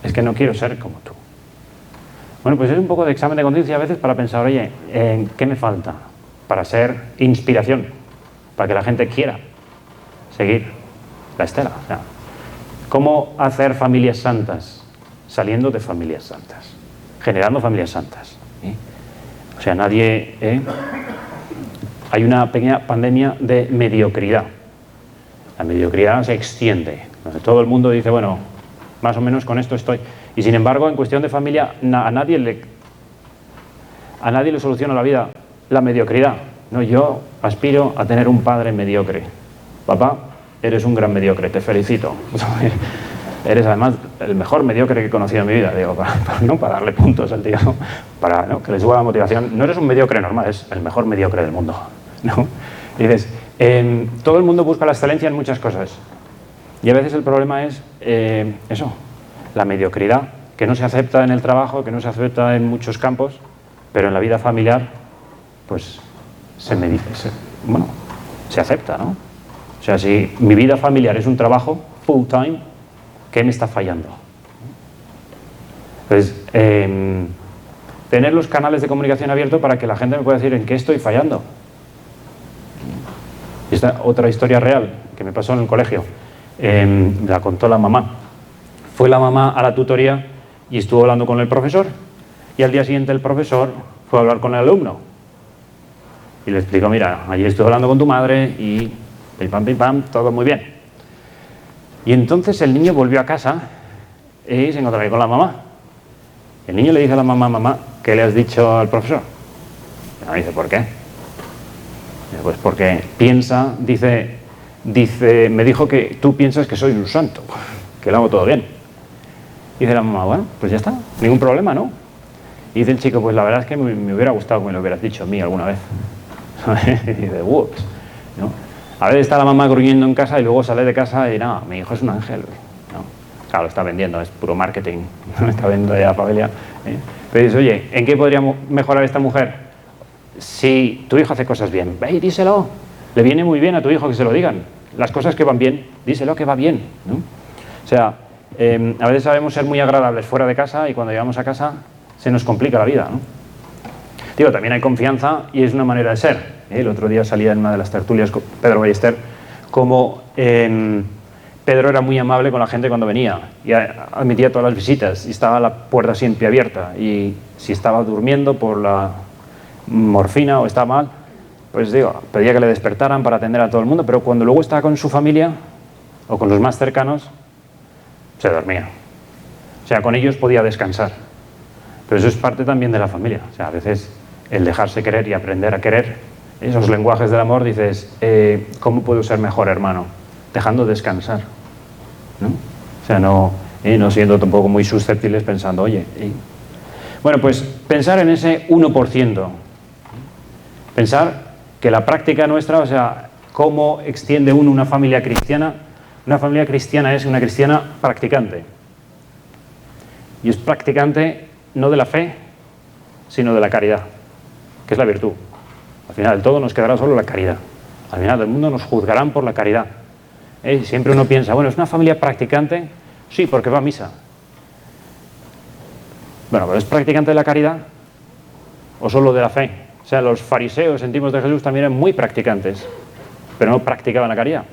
es que no quiero ser como tú. Bueno, pues es un poco de examen de conciencia a veces para pensar, oye, ¿qué me falta para ser inspiración? Para que la gente quiera seguir la estela. O sea, ¿cómo hacer familias santas? Saliendo de familias santas, generando familias santas. O sea, hay una pequeña pandemia de mediocridad. La mediocridad se extiende. Todo el mundo dice, bueno, más o menos con esto estoy. Y sin embargo, en cuestión de familia, a nadie le soluciona la vida la mediocridad. No, yo aspiro a tener un padre mediocre. Papá, eres un gran mediocre, te felicito. Eres además el mejor mediocre que he conocido en mi vida. Digo, para darle puntos al tío, para, ¿no?, que le suba la motivación. No eres un mediocre normal, es el mejor mediocre del mundo, ¿no? Y dices, todo el mundo busca la excelencia en muchas cosas. Y a veces el problema es eso, la mediocridad, que no se acepta en el trabajo, que no se acepta en muchos campos, pero en la vida familiar, pues se acepta, ¿no? O sea, si mi vida familiar es un trabajo full time, ¿qué me está fallando? Entonces, tener los canales de comunicación abiertos para que la gente me pueda decir en qué estoy fallando. Esta otra historia real que me pasó en el colegio, la contó la mamá. Fue la mamá a la tutoría y estuvo hablando con el profesor, y al día siguiente el profesor fue a hablar con el alumno y le explicó, mira, ayer estuve hablando con tu madre y pim pam, todo muy bien. Y entonces el niño volvió a casa y se encontró ahí con la mamá. El niño le dice a la mamá, mamá, ¿qué le has dicho al profesor? Y dice, ¿por qué? Dice, pues porque piensa, dice, me dijo que tú piensas que soy un santo, que lo hago todo bien. Dice la mamá, bueno, pues ya está, ningún problema, ¿no? Y dice el chico, pues la verdad es que me hubiera gustado que me lo hubieras dicho a mí alguna vez. Y dice, whoops, ¿no? A veces está la mamá gruñendo en casa y luego sale de casa y nada, mi hijo es un ángel, ¿no? Claro, está vendiendo, es puro marketing, no está vendiendo ya a la familia, ¿eh? Pero dices, oye, ¿en qué podría mejorar esta mujer? Si tu hijo hace cosas bien, ve y díselo. Le viene muy bien a tu hijo que se lo digan. Las cosas que van bien, díselo que va bien, ¿no? O sea, a veces sabemos ser muy agradables fuera de casa y cuando llegamos a casa se nos complica la vida, ¿no? Digo, también hay confianza y es una manera de ser, ¿eh? El otro día salía en una de las tertulias con Pedro Ballester como Pedro era muy amable con la gente cuando venía y admitía todas las visitas y estaba la puerta siempre abierta, y si estaba durmiendo por la morfina o estaba mal, pues digo, pedía que le despertaran para atender a todo el mundo, pero cuando luego estaba con su familia o con los más cercanos, se dormía. O sea, con ellos podía descansar. Pero eso es parte también de la familia. O sea, a veces el dejarse querer y aprender a querer, esos lenguajes del amor, dices, ¿cómo puedo ser mejor hermano? Dejando descansar, ¿no? O sea, no siendo tampoco muy susceptibles pensando, oye... Bueno, pues pensar en ese 1%. Pensar que la práctica nuestra, o sea, cómo extiende uno una familia cristiana. Una familia cristiana es una cristiana practicante. Y es practicante no de la fe, sino de la caridad, que es la virtud. Al final del todo nos quedará solo la caridad. Al final del mundo nos juzgarán por la caridad. Siempre uno piensa, bueno, ¿es una familia practicante? Sí, porque va a misa. Bueno, pero ¿es practicante de la caridad o solo de la fe? O sea, los fariseos en tiempos de Jesús también eran muy practicantes, pero no practicaban la caridad.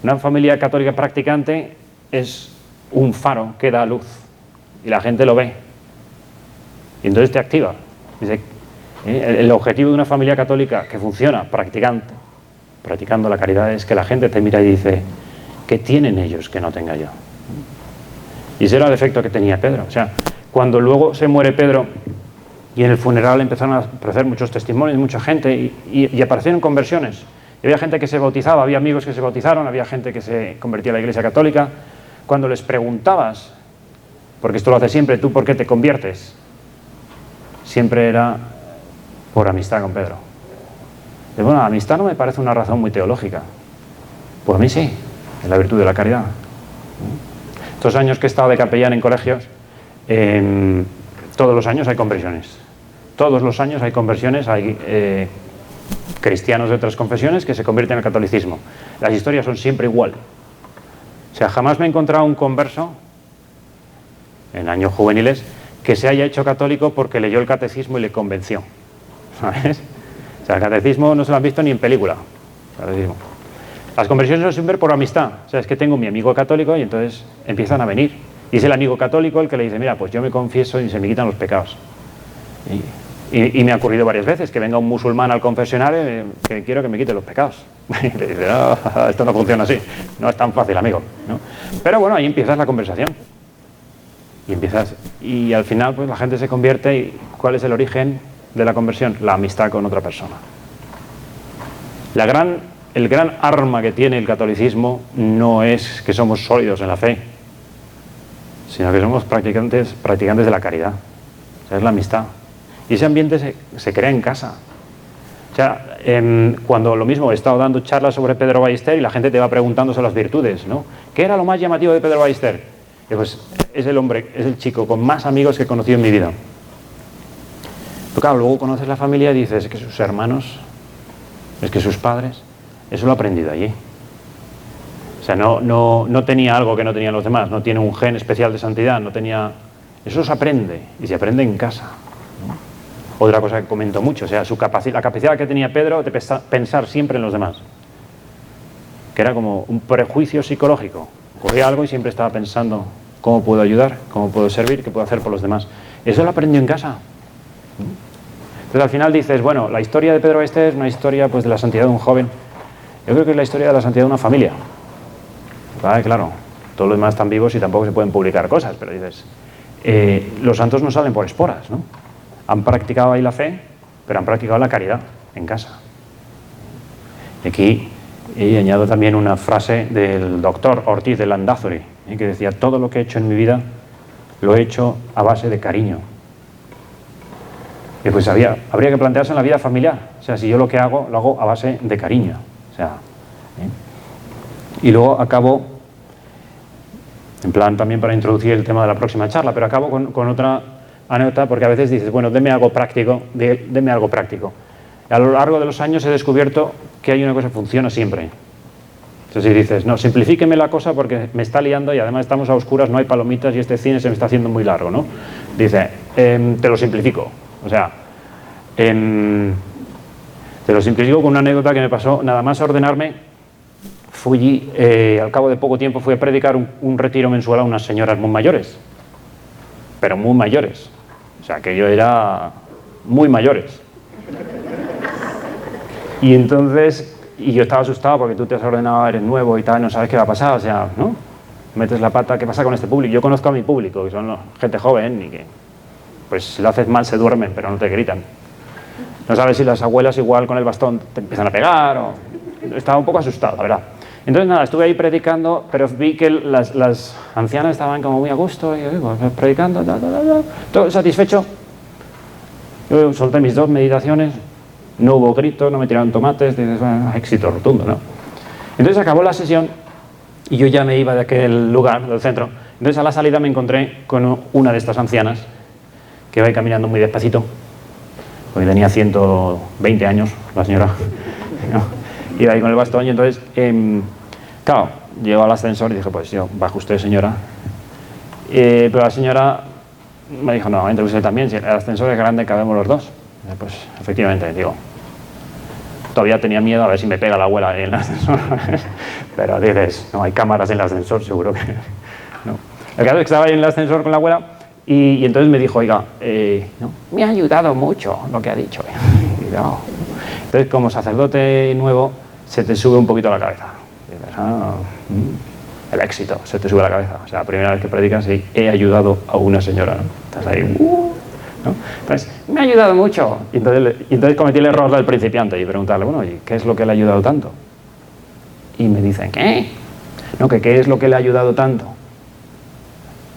Una familia católica practicante es un faro que da luz y la gente lo ve y entonces te activa. Dice, el objetivo de una familia católica que funciona practicando la caridad es que la gente te mira y dice, ¿qué tienen ellos que no tenga yo? Y ese era el efecto que tenía Pedro. O sea, cuando luego se muere Pedro y en el funeral empezaron a aparecer muchos testimonios, mucha gente, y aparecieron conversiones. Y había gente que se bautizaba, había amigos que se bautizaron, había gente que se convertía a la Iglesia Católica. Cuando les preguntabas, porque esto lo hace siempre, ¿tú por qué te conviertes? Siempre era por amistad con Pedro. Y bueno, la amistad no me parece una razón muy teológica. Pues a mí sí, es la virtud de la caridad. Estos años que he estado de capellán en colegios, todos los años hay conversiones. Todos los años hay conversiones, hay cristianos de otras confesiones que se convierten al catolicismo. Las historias son siempre igual. O sea, jamás me he encontrado un converso en años juveniles que se haya hecho católico porque leyó el catecismo y le convenció, ¿sabes? O sea, el catecismo no se lo han visto ni en película. Catecismo. Las conversiones son siempre por amistad. O sea, es que tengo mi amigo católico y entonces empiezan a venir. Y es el amigo católico el que le dice, mira, pues yo me confieso y se me quitan los pecados. Y me ha ocurrido varias veces que venga un musulmán al confesionario que quiero que me quite los pecados. Y le dice, no, esto no funciona así. No es tan fácil, amigo, ¿no? Pero bueno, ahí empiezas la conversación. Y al final pues la gente se convierte. ¿Y cuál es el origen de la conversión? La amistad con otra persona. El gran arma que tiene el catolicismo no es que somos sólidos en la fe, sino que somos practicantes de la caridad. O sea, es la amistad. Y ese ambiente se crea en casa. O sea, cuando lo mismo he estado dando charlas sobre Pedro Ballester y la gente te va preguntando sobre las virtudes, ¿no? ¿Qué era lo más llamativo de Pedro Ballester? Y pues es el chico con más amigos que he conocido en mi vida. Pero claro, luego conoces la familia y dices, es que sus hermanos, es que sus padres, eso lo he aprendido allí. O sea, no tenía algo que no tenían los demás, no tiene un gen especial de santidad, no tenía... Eso se aprende, y se aprende en casa, ¿no? Otra cosa que comento mucho, o sea, la capacidad que tenía Pedro de pensar siempre en los demás, que era como un prejuicio psicológico. Ocurría algo y siempre estaba pensando cómo puedo ayudar, cómo puedo servir, qué puedo hacer por los demás. Eso lo aprendió en casa. Entonces al final dices, bueno, la historia de Pedro Ballester es una historia pues, de la santidad de un joven. Yo creo que es la historia de la santidad de una familia. Vale, claro, todos los demás están vivos y tampoco se pueden publicar cosas, pero dices, los santos no salen por esporas, ¿no? Han practicado ahí la fe, pero han practicado la caridad en casa. Y aquí añado también una frase del doctor Ortiz de Landázuri, que decía, todo lo que he hecho en mi vida lo he hecho a base de cariño, Y pues habría que plantearse en la vida familiar. O sea, si yo lo que hago, lo hago a base de cariño. O sea, y luego acabo, en plan también para introducir el tema de la próxima charla, pero acabo con otra anécdota, porque a veces dices, bueno, deme algo práctico, deme algo práctico. A lo largo de los años he descubierto que hay una cosa que funciona siempre. Entonces si dices, no, simplifíqueme la cosa porque me está liando y además estamos a oscuras, no hay palomitas y este cine se me está haciendo muy largo, ¿no? Dice, te lo simplifico. O sea, te lo simplifico con una anécdota que me pasó, nada más ordenarme, fui, al cabo de poco tiempo fui a predicar un retiro mensual a unas señoras muy mayores, pero muy mayores. O sea, que yo era muy mayores. Y entonces, y yo estaba asustado porque tú te has ordenado, eres nuevo y tal, no sabes qué va a pasar, o sea, ¿no? Metes la pata, ¿qué pasa con este público? Yo conozco a mi público, que son gente joven y que, pues si lo haces mal se duermen, pero no te gritan. No sabes si las abuelas igual con el bastón te empiezan a pegar o... Estaba un poco asustado, la verdad. Entonces nada, estuve ahí predicando, pero vi que las ancianas estaban como muy a gusto, y yo, pues, predicando, todo satisfecho. Yo solté mis 2 meditaciones, no hubo gritos, no me tiraron tomates, dices, bueno, éxito rotundo, ¿no? Entonces acabó la sesión y yo ya me iba de aquel lugar, del centro. Entonces a la salida me encontré con una de estas ancianas que iba caminando muy despacito, porque tenía 120 años la señora, ¿no? Iba ahí con el bastón y entonces, claro, llegó al ascensor y dije, pues yo, bajo usted señora. Pero la señora me dijo, no, entre usted también, si el ascensor es grande, cabemos los dos. Pues efectivamente, digo, todavía tenía miedo a ver si me pega la abuela en el ascensor. Pero dices, no, hay cámaras en el ascensor, seguro que no. El caso es que estaba ahí en el ascensor con la abuela y entonces me dijo, oiga, no, me ha ayudado mucho lo que ha dicho. Y yo, entonces, como sacerdote nuevo, se te sube un poquito la cabeza. Dices, el éxito se te sube la cabeza. O sea, la primera vez que predicas, sí, he ayudado a una señora, ¿no? Estás ahí, ¿no? Entonces, me ha ayudado mucho. Y entonces cometí el error del principiante y preguntarle, bueno, ¿y qué es lo que le ha ayudado tanto? Y me dicen, ¿qué? No, que ¿qué es lo que le ha ayudado tanto?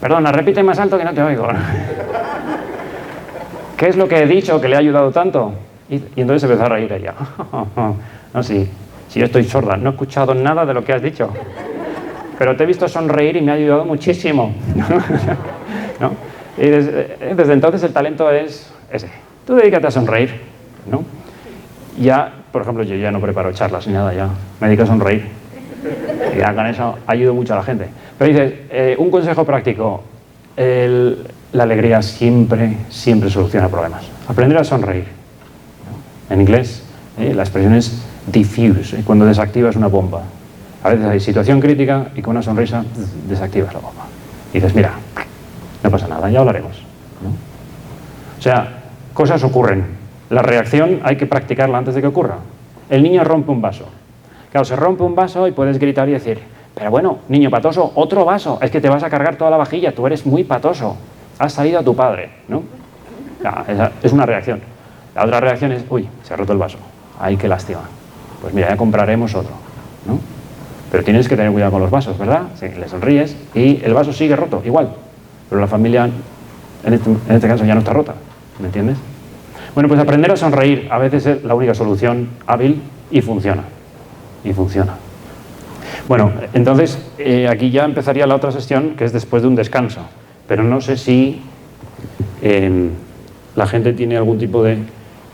Perdona, repite más alto que no te oigo. ¿Qué es lo que he dicho que le ha ayudado tanto? Y entonces se empezó a reír ella. No, sí, yo estoy sorda, no he escuchado nada de lo que has dicho. Pero te he visto sonreír y me ha ayudado muchísimo. ¿No? Y desde entonces el talento es ese. Tú dedícate a sonreír, ¿no? Ya, por ejemplo, yo ya no preparo charlas ni nada, ya me dedico a sonreír. Y ya con eso ayudo mucho a la gente. Pero dices, un consejo práctico, la alegría siempre soluciona problemas. Aprender a sonreír. En inglés, la expresión es diffuse, cuando desactivas una bomba. A veces hay situación crítica y con una sonrisa desactivas la bomba. Y dices, mira, no pasa nada, ya hablaremos, ¿no? O sea, cosas ocurren. La reacción hay que practicarla antes de que ocurra. El niño rompe un vaso. Claro, se rompe un vaso y puedes gritar y decir, pero bueno, niño patoso, otro vaso, es que te vas a cargar toda la vajilla, tú eres muy patoso, has salido a tu padre, ¿no? Claro, esa es una reacción. La otra reacción es, uy, se ha roto el vaso, ay, qué lástima. Pues mira, ya compraremos otro, ¿no? Pero tienes que tener cuidado con los vasos, ¿verdad? Sí, le sonríes y el vaso sigue roto, igual. Pero la familia, en este caso, ya no está rota, ¿me entiendes? Bueno, pues aprender a sonreír a veces es la única solución hábil y funciona. Y funciona. Bueno, entonces, aquí ya empezaría la otra sesión, que es después de un descanso. Pero no sé si la gente tiene algún tipo de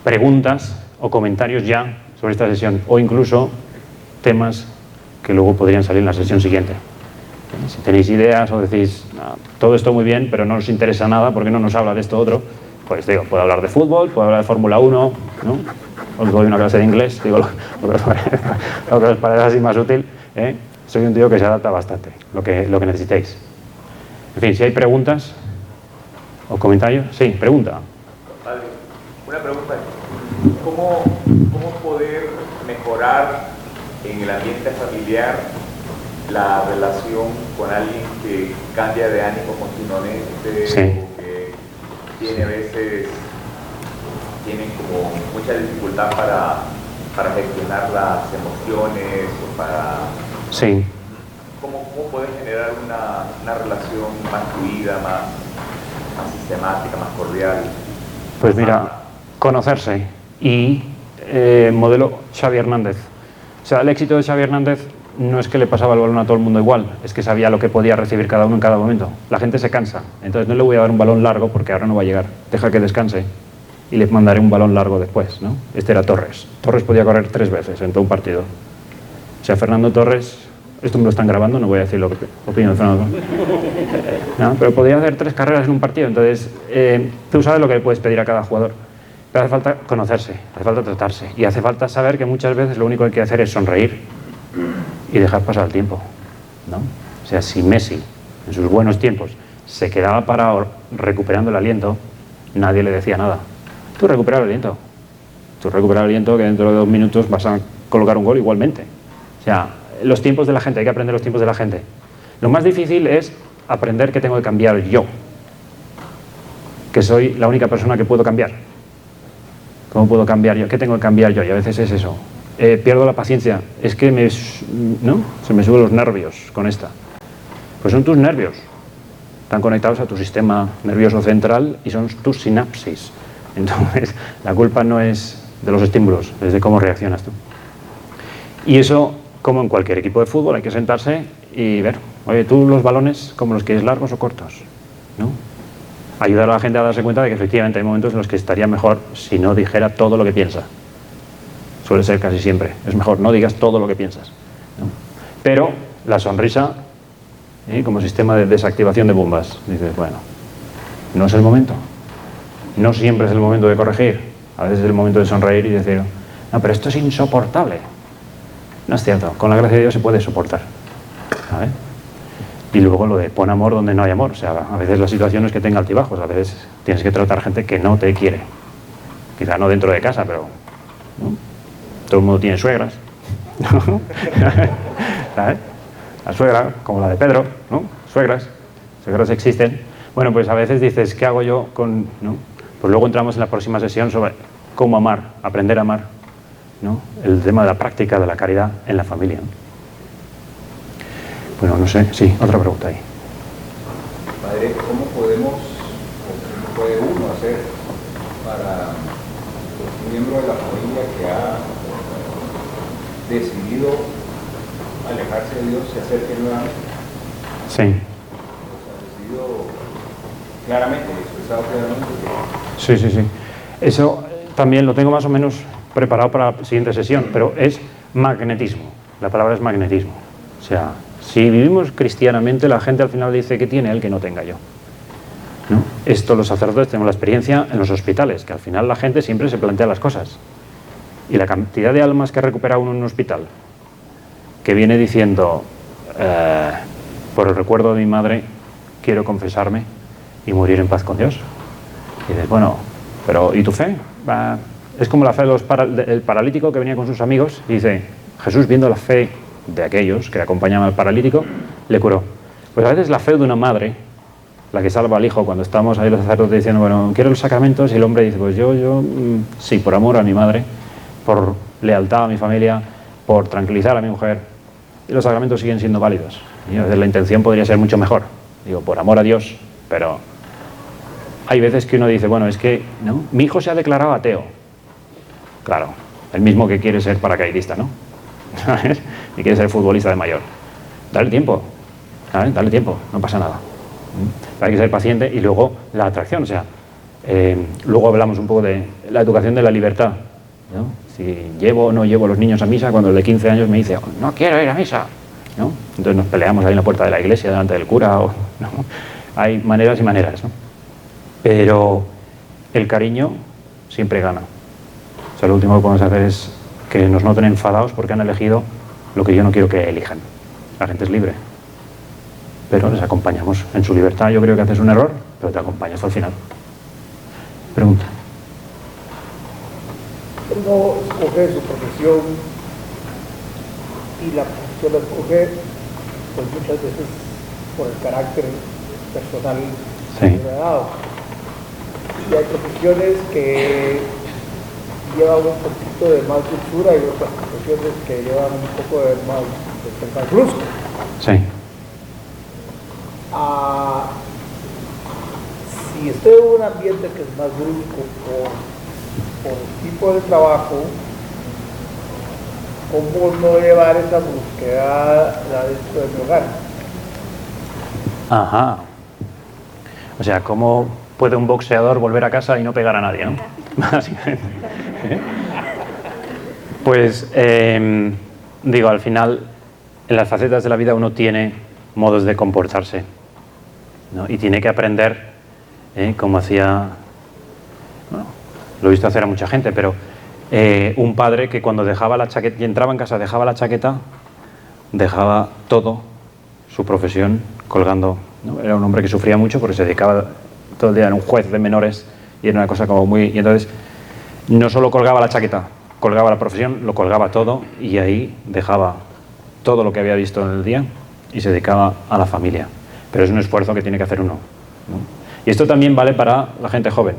preguntas o comentarios ya sobre esta sesión, o incluso temas que luego podrían salir en la sesión siguiente. Si tenéis ideas o decís, no, todo esto muy bien, pero no os interesa nada porque no nos habla de esto otro, pues digo, puedo hablar de fútbol, puedo hablar de Fórmula 1, ¿no? Os doy una clase de inglés, digo, lo que os parece así más útil, ¿eh? Soy un tío que se adapta bastante, lo que necesitéis. En fin, si hay preguntas o comentarios. Sí, pregunta. Padre, una pregunta. ¿Cómo poder mejorar en el ambiente familiar la relación con alguien que cambia de ánimo continuamente? Sí. O que tiene a veces como mucha dificultad para gestionar las emociones o para... Sí. ¿Cómo poder generar una relación más fluida, más sistemática, más cordial? Pues mira, conocerse y modelo Xavi Hernández. O sea, el éxito de Xavi Hernández no es que le pasaba el balón a todo el mundo igual, es que sabía lo que podía recibir cada uno en cada momento. La gente se cansa, entonces no le voy a dar un balón largo porque ahora no va a llegar. Deja que descanse y le mandaré un balón largo después, ¿no? Este era Torres. Torres podía correr 3 veces en todo un partido. O sea, Fernando Torres, esto me lo están grabando, no voy a decir lo que opino de Fernando Torres. No, pero podía hacer 3 carreras en un partido, entonces tú sabes lo que le puedes pedir a cada jugador. Pero hace falta conocerse, hace falta tratarse y hace falta saber que muchas veces lo único que hay que hacer es sonreír y dejar pasar el tiempo, ¿no? O sea, si Messi en sus buenos tiempos se quedaba parado recuperando el aliento, nadie le decía nada. Tú recupera el aliento, que dentro de 2 minutos vas a colocar un gol igualmente. O sea, los tiempos de la gente, hay que aprender los tiempos de la gente. Lo más difícil es aprender que tengo que cambiar yo, que soy la única persona que puedo cambiar. ¿Cómo puedo cambiar yo? ¿Qué tengo que cambiar yo? Y a veces es eso. Pierdo la paciencia. Es que se me suben los nervios con esta. Pues son tus nervios. Están conectados a tu sistema nervioso central y son tus sinapsis. Entonces, la culpa no es de los estímulos, es de cómo reaccionas tú. Y eso, como en cualquier equipo de fútbol, hay que sentarse y ver, oye, tú los balones, ¿cómo los quieres, largos o cortos? ¿No? Ayudar a la gente a darse cuenta de que efectivamente hay momentos en los que estaría mejor si no dijera todo lo que piensa. Suele ser casi siempre. Es mejor no digas todo lo que piensas, ¿no? Pero la sonrisa, como sistema de desactivación de bombas, dices, bueno, no es el momento. No siempre es el momento de corregir. A veces es el momento de sonreír y decir, no, pero esto es insoportable. No es cierto. Con la gracia de Dios se puede soportar, ¿sabes? Y luego lo de pon amor donde no hay amor. O sea, a veces la situación es que tenga altibajos. A veces tienes que tratar gente que no te quiere. Quizá no dentro de casa, pero ¿no? Todo el mundo tiene suegras. ¿Sabes? La suegra, como la de Pedro, ¿no? Suegras existen. Bueno, pues a veces dices, ¿qué hago yo con...? ¿no? Pues luego entramos en la próxima sesión sobre cómo amar, aprender a amar, ¿no? El tema de la práctica de la caridad en la familia, ¿no? Bueno, no sé, sí, otra pregunta ahí. Padre, ¿cómo podemos, o cómo puede uno hacer para un miembro de la familia que ha decidido alejarse de Dios se acerque nuevamente? Sí. Ha decidido claramente, expresado claramente que... Sí. Eso también lo tengo más o menos preparado para la siguiente sesión, pero es magnetismo. La palabra es magnetismo. O sea, si vivimos cristianamente, la gente al final dice que tiene él que no tenga yo, ¿no? Esto los sacerdotes tenemos la experiencia en los hospitales, que al final la gente siempre se plantea las cosas. Y la cantidad de almas que recupera uno en un hospital, que viene diciendo, por el recuerdo de mi madre, quiero confesarme y morir en paz con Dios. Y dices, bueno, pero ¿y tu fe? Es como la fe del paralítico que venía con sus amigos y dice, Jesús, viendo la fe de aquellos que acompañaban al paralítico, le curó. Pues a veces la fe de una madre, la que salva al hijo, cuando estamos ahí los sacerdotes diciendo, bueno, quiero los sacramentos, y el hombre dice, pues yo sí, por amor a mi madre, por lealtad a mi familia, por tranquilizar a mi mujer, y los sacramentos siguen siendo válidos. Y a veces la intención podría ser mucho mejor, digo, por amor a Dios, pero hay veces que uno dice, bueno, es que, ¿no? Mi hijo se ha declarado ateo. Claro, el mismo que quiere ser paracaidista, ¿no? Y quiere ser futbolista de mayor. Dale tiempo, ¿sabes? Dale tiempo, no pasa nada. Hay que ser paciente y luego la atracción, o sea, luego hablamos un poco de la educación de la libertad, ¿no? Si llevo o no llevo a los niños a misa, cuando el de 15 años me dice, oh, no quiero ir a misa, ¿no? Entonces nos peleamos ahí en la puerta de la iglesia delante del cura, ¿no? Hay maneras y maneras, ¿no? Pero el cariño siempre gana. O sea, lo último que podemos hacer es que nos noten enfadados porque han elegido lo que yo no quiero que elijan. La gente es libre, pero les acompañamos en su libertad. Yo creo que haces un error, pero te acompaño hasta el final. Pregunta. Uno escoge su profesión y la profesión la escoge pues muchas veces por el carácter personal que le ha dado. Y hay profesiones que llevan un poquito de más dulzura y otras profesiones que llevan un poco de más brusco. Sí. Si estoy en un ambiente que es más brusco por por el tipo de trabajo, cómo no llevar esa búsqueda dentro del hogar. Ajá. O sea, ¿cómo puede un boxeador volver a casa y no pegar a nadie, no? Básicamente. Pues, digo, al final, en las facetas de la vida uno tiene modos de comportarse, ¿no? Y tiene que aprender, como hacía, bueno, lo he visto hacer a mucha gente, pero un padre que cuando dejaba la chaqueta, y entraba en casa, dejaba la chaqueta, dejaba todo, su profesión, colgando, ¿no? Era un hombre que sufría mucho porque se dedicaba todo el día, era un juez de menores y era una cosa como muy... Y entonces no solo colgaba la chaqueta, colgaba la profesión, lo colgaba todo y ahí dejaba todo lo que había visto en el día y se dedicaba a la familia. Pero es un esfuerzo que tiene que hacer uno, ¿no? Y esto también vale para la gente joven.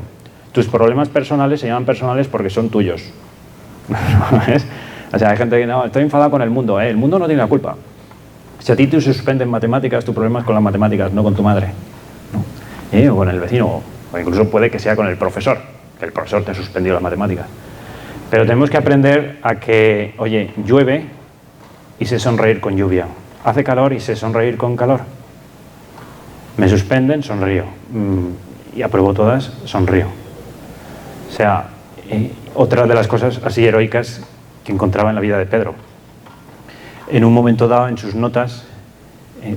Tus problemas personales se llaman personales porque son tuyos. ¿Ves? O sea, hay gente que no, estoy enfadado con el mundo. El mundo no tiene la culpa. Si a ti te suspenden matemáticas, tu problema es con las matemáticas, no con tu madre, ¿no? O con el vecino, o incluso puede que sea con el profesor, que el profesor te ha suspendido las matemáticas. Pero tenemos que aprender a que, oye, llueve y sé sonreír con lluvia. Hace calor y sé sonreír con calor. Me suspenden, sonrío. Y apruebo todas, sonrío. O sea, otra de las cosas así heroicas que encontraba en la vida de Pedro. En un momento dado, en sus notas,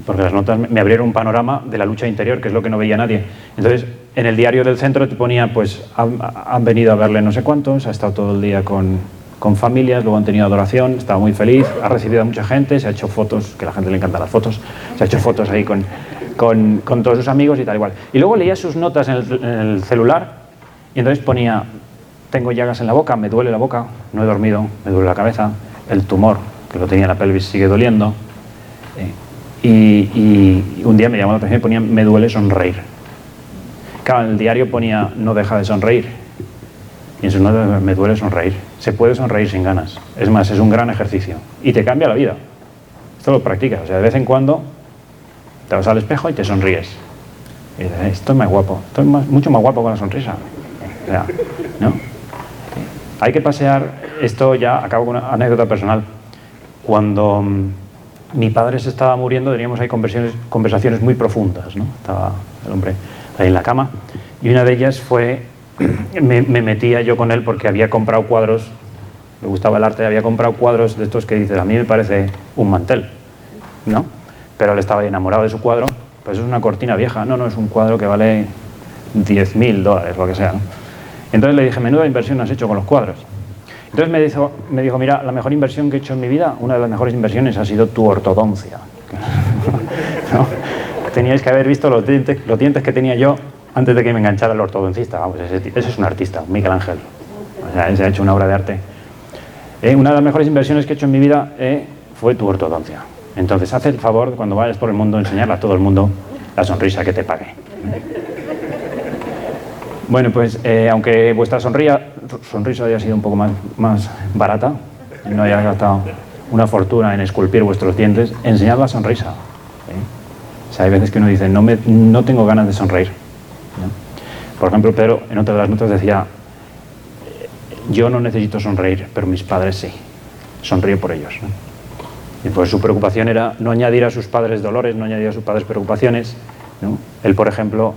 porque las notas me abrieron un panorama de la lucha interior, que es lo que no veía nadie. Entonces, en el diario del centro te ponía, pues, han venido a verle no sé cuántos, ha estado todo el día con familias, luego han tenido adoración, estaba muy feliz, ha recibido a mucha gente, se ha hecho fotos, que a la gente le encantan las fotos, se ha hecho fotos ahí con todos sus amigos y tal igual. Y luego leía sus notas en el celular y entonces ponía, tengo llagas en la boca, me duele la boca, no he dormido, me duele la cabeza, el tumor que lo tenía en la pelvis sigue doliendo. Y un día me llamó la atención y ponía, me duele sonreír. Claro, en el diario ponía, no deja de sonreír. Y en sus notas, me duele sonreír. Se puede sonreír sin ganas. Es más, es un gran ejercicio. Y te cambia la vida. Esto lo practicas. O sea, de vez en cuando te vas al espejo y te sonríes. Y dices, estoy más guapo. Estoy mucho más guapo con la sonrisa. O sea, ¿no? Hay que pasear. Esto ya acabo con una anécdota personal. Cuando mi padre se estaba muriendo, teníamos ahí conversaciones muy profundas, ¿no? Estaba el hombre ahí en la cama y una de ellas fue, me metía yo con él porque había comprado cuadros, me gustaba el arte, había comprado cuadros de estos que dices, a mí me parece un mantel, ¿no? Pero él estaba enamorado de su cuadro, pues es una cortina vieja, no, es un cuadro que vale $10.000, lo que sea, ¿no? Entonces le dije, menuda inversión has hecho con los cuadros. Entonces me dijo, mira, la mejor inversión que he hecho en mi vida, una de las mejores inversiones ha sido tu ortodoncia. ¿No? Teníais que haber visto los dientes que tenía yo antes de que me enganchara el ortodoncista. Vamos, ese es un artista, Miguel Ángel. O sea, ese ha hecho una obra de arte. Una de las mejores inversiones que he hecho en mi vida fue tu ortodoncia. Entonces, haz el favor, cuando vayas por el mundo, enseñarle a todo el mundo la sonrisa que te pague. Bueno, pues aunque vuestra sonrisa haya sido un poco más barata, y no hayáis gastado una fortuna en esculpir vuestros dientes, enseñad la sonrisa. O sea, hay veces que uno dice, no tengo ganas de sonreír, ¿no? Por ejemplo, Pedro, en otra de las notas decía, yo no necesito sonreír, pero mis padres sí, sonrío por ellos, ¿no? Y pues su preocupación era no añadir a sus padres dolores, no añadir a sus padres preocupaciones, ¿no? Él, por ejemplo,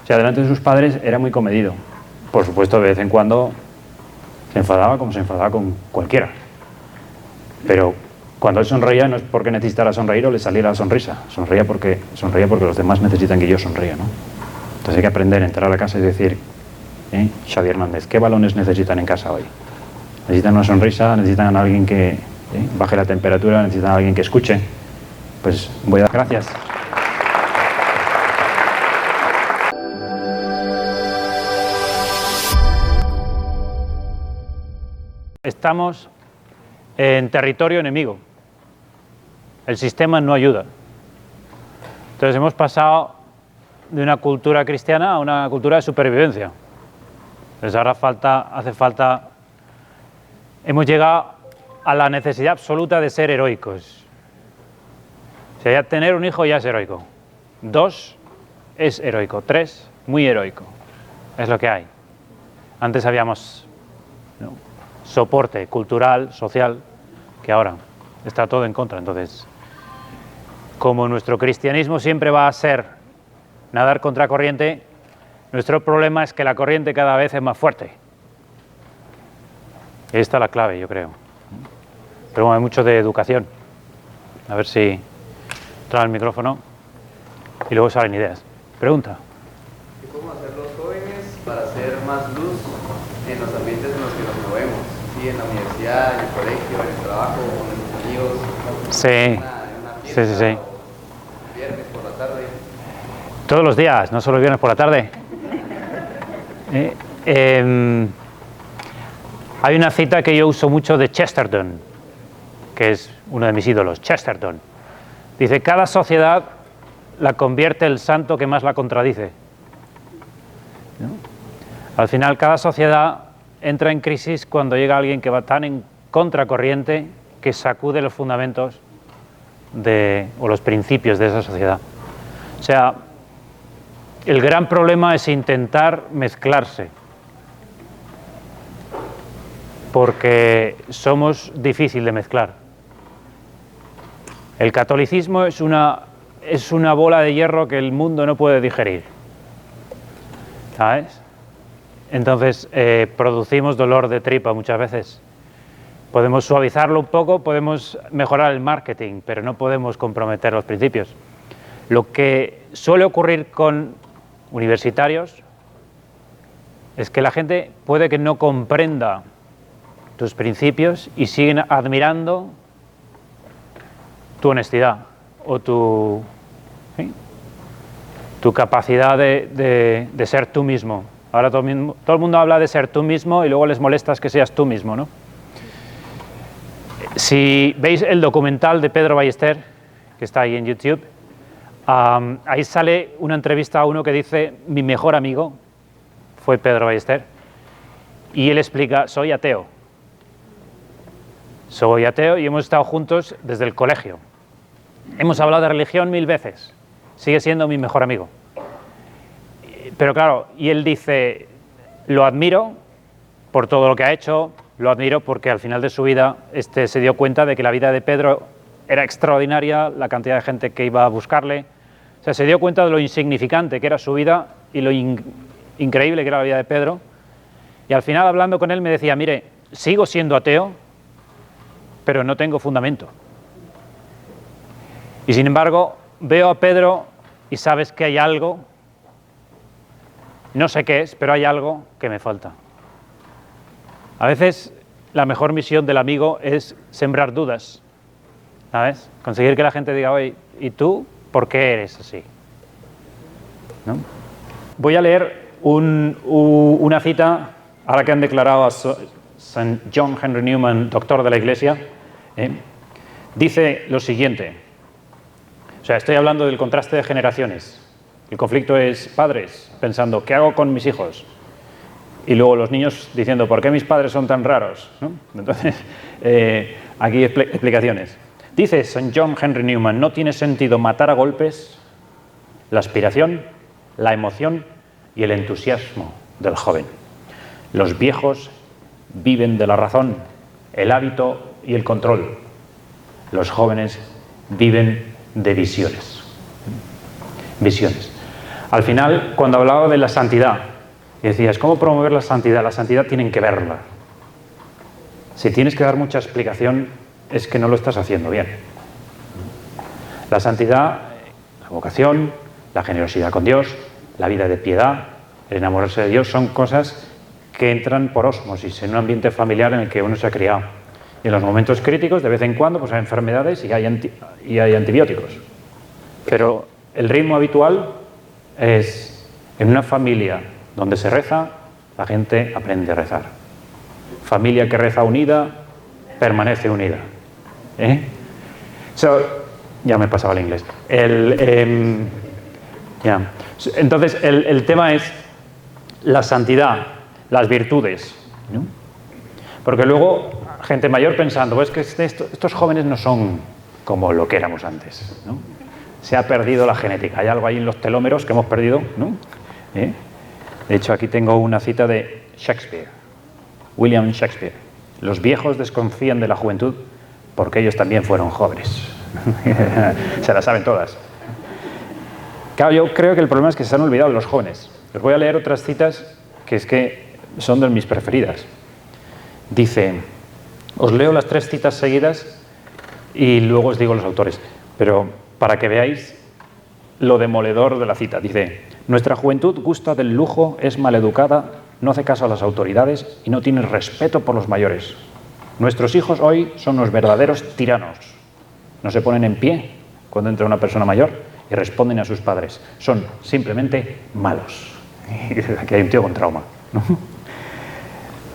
o sea, delante de sus padres era muy comedido. Por supuesto, de vez en cuando se enfadaba como se enfadaba con cualquiera. Pero cuando él sonreía no es porque necesitara sonreír o le saliera la sonrisa. Sonreía porque los demás necesitan que yo sonría, ¿no? Entonces hay que aprender a entrar a la casa y decir, Xavi Hernández, ¿qué balones necesitan en casa hoy? ¿Necesitan una sonrisa? ¿Necesitan a alguien que baje la temperatura? ¿Necesitan a alguien que escuche? Pues voy a dar gracias. Estamos en territorio enemigo. El sistema no ayuda. Entonces hemos pasado de una cultura cristiana a una cultura de supervivencia. Entonces ahora hace falta, hemos llegado a la necesidad absoluta de ser heroicos. O sea, ya tener un hijo ya es heroico. 2 es heroico. 3, muy heroico. Es lo que hay. Antes habíamos ¿no? Soporte cultural, social, que ahora está todo en contra. Entonces, como nuestro cristianismo siempre va a ser nadar contra corriente, nuestro problema es que la corriente cada vez es más fuerte. Ahí está la clave, yo creo. Pero bueno, hay mucho de educación. A ver si trae el micrófono y luego salen ideas. Pregunta. ¿Cómo hacer los jóvenes para hacer más luz en los ambientes en los que nos movemos? ¿Sí? En la universidad, en el colegio, en el trabajo, con los amigos. Sí. En una fiesta, Sí. Viernes por la tarde. Todos los días, no solo viernes por la tarde. Hay una cita que yo uso mucho de Chesterton, que es uno de mis ídolos, Chesterton. Dice, cada sociedad la convierte el santo que más la contradice. ¿No? Al final, cada sociedad entra en crisis cuando llega alguien que va tan en contracorriente que sacude los fundamentos o los principios de esa sociedad. O sea, el gran problema es intentar mezclarse, porque somos difícil de mezclar. El catolicismo es una bola de hierro que el mundo no puede digerir, ¿sabes? Entonces producimos dolor de tripa muchas veces. Podemos suavizarlo un poco, podemos mejorar el marketing, pero no podemos comprometer los principios. Lo que suele ocurrir con universitarios es que la gente puede que no comprenda tus principios y siguen admirando tu honestidad o tu capacidad de ser tú mismo. Ahora todo el mundo habla de ser tú mismo y luego les molestas que seas tú mismo, ¿no? Si veis el documental de Pedro Ballester, que está ahí en YouTube, ahí sale una entrevista a uno que dice, mi mejor amigo fue Pedro Ballester, y él explica, soy ateo y hemos estado juntos desde el colegio. Hemos hablado de religión 1000 veces, sigue siendo mi mejor amigo. Pero claro, y él dice, lo admiro por todo lo que ha hecho, lo admiro porque al final de su vida se dio cuenta de que la vida de Pedro era extraordinaria, la cantidad de gente que iba a buscarle. O sea, se dio cuenta de lo insignificante que era su vida y lo increíble que era la vida de Pedro. Y al final, hablando con él, me decía, mire, sigo siendo ateo, pero no tengo fundamento. Y sin embargo, veo a Pedro y sabes que hay algo, no sé qué es, pero hay algo que me falta. A veces la mejor misión del amigo es sembrar dudas, ¿sabes? Conseguir que la gente diga, oye, ¿y tú por qué eres así? ¿No? Voy a leer una cita, ahora que han declarado a St. John Henry Newman, doctor de la Iglesia, dice lo siguiente, o sea, estoy hablando del contraste de generaciones. El conflicto es padres pensando, ¿qué hago con mis hijos? Y luego los niños diciendo, ¿por qué mis padres son tan raros? ¿No? Entonces, aquí explicaciones. Dice St. John Henry Newman, no tiene sentido matar a golpes la aspiración, la emoción y el entusiasmo del joven. Los viejos viven de la razón, el hábito y el control. Los jóvenes viven de visiones. Visiones. Al final, cuando hablaba de la santidad, y decías, ¿cómo promover la santidad? La santidad tienen que verla. Si tienes que dar mucha explicación, es que no lo estás haciendo bien. La santidad, la vocación, la generosidad con Dios, la vida de piedad, el enamorarse de Dios, son cosas que entran por ósmosis en un ambiente familiar en el que uno se ha criado. Y en los momentos críticos, de vez en cuando, pues hay enfermedades y hay antibióticos. Pero el ritmo habitual es en una familia donde se reza, la gente aprende a rezar. Familia que reza unida, permanece unida. Ya me pasaba el inglés. Entonces, el tema es la santidad, las virtudes, ¿no? Porque luego, gente mayor pensando, pues que estos jóvenes no son como lo que éramos antes, ¿no? Se ha perdido la genética. Hay algo ahí en los telómeros que hemos perdido, ¿no? De hecho, aquí tengo una cita de Shakespeare. William Shakespeare. Los viejos desconfían de la juventud porque ellos también fueron jóvenes. Se las saben todas. Claro, yo creo que el problema es que se han olvidado de los jóvenes. Les voy a leer otras citas que son de mis preferidas. Dice, os leo las 3 citas seguidas y luego os digo los autores, pero para que veáis lo demoledor de la cita. Dice, nuestra juventud gusta del lujo, es maleducada, no hace caso a las autoridades y no tiene respeto por los mayores. Nuestros hijos hoy son los verdaderos tiranos. No se ponen en pie cuando entra una persona mayor y responden a sus padres. Son simplemente malos. Aquí hay un tío con trauma, ¿no?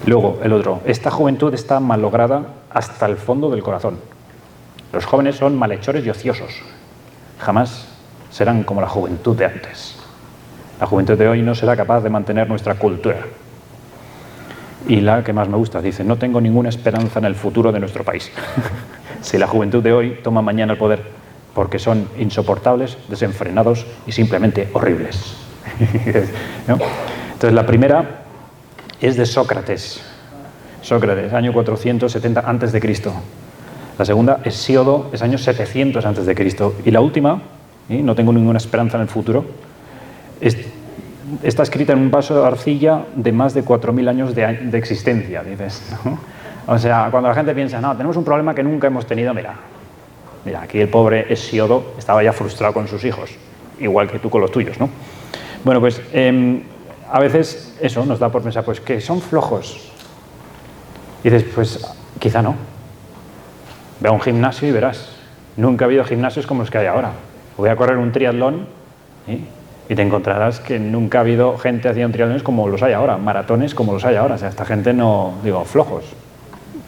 Luego, el otro. Esta juventud está malograda hasta el fondo del corazón. Los jóvenes son malhechores y ociosos. Jamás serán como la juventud de antes. La juventud de hoy no será capaz de mantener nuestra cultura. Y la que más me gusta, dice, no tengo ninguna esperanza en el futuro de nuestro país. Si la juventud de hoy toma mañana el poder, porque son insoportables, desenfrenados y simplemente horribles. ¿No? Entonces, la primera es de Sócrates. Sócrates, año 470 a.C. La segunda, Hesíodo, es año 700 a.C. Y la última, no tengo ninguna esperanza en el futuro, está escrita en un vaso de arcilla de más de 4.000 años de existencia, dices, ¿no? O sea, cuando la gente piensa, no, tenemos un problema que nunca hemos tenido, mira, aquí el pobre Hesíodo estaba ya frustrado con sus hijos, igual que tú con los tuyos, ¿no? Bueno, pues a veces eso nos da por pensar, pues que son flojos. Y dices, pues quizá no. Ve a un gimnasio y verás. Nunca ha habido gimnasios como los que hay ahora. Voy a correr un triatlón y te encontrarás que nunca ha habido gente haciendo triatlones como los hay ahora, maratones como los hay ahora. O sea, esta gente no, digo, flojos.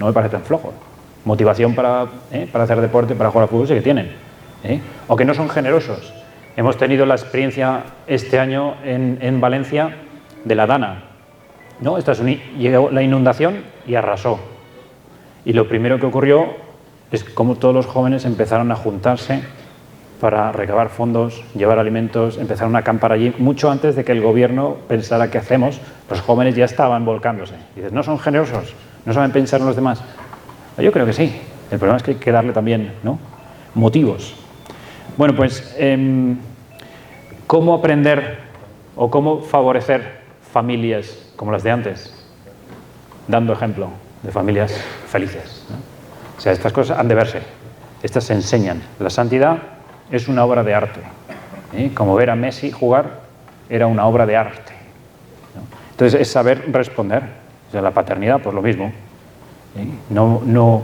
No me parecen flojos. Motivación para hacer deporte, para jugar al fútbol sí que tienen. O que no son generosos. Hemos tenido la experiencia este año en Valencia de la Dana, ¿no? Llegó la inundación y arrasó. Y lo primero que ocurrió es como todos los jóvenes empezaron a juntarse para recabar fondos, llevar alimentos, empezaron a acampar allí. Mucho antes de que el gobierno pensara qué hacemos, los jóvenes ya estaban volcándose. Y dices, ¿no son generosos? ¿No saben pensar en los demás? Yo creo que sí. El problema es que hay que darle también, ¿no?, motivos. Bueno, pues, ¿cómo aprender o cómo favorecer familias como las de antes? Dando ejemplo de familias felices, ¿no? O sea, estas cosas han de verse, estas se enseñan. La santidad es una obra de arte, como ver a Messi jugar era una obra de arte, ¿no? Entonces es saber responder. O sea, la paternidad, pues lo mismo. No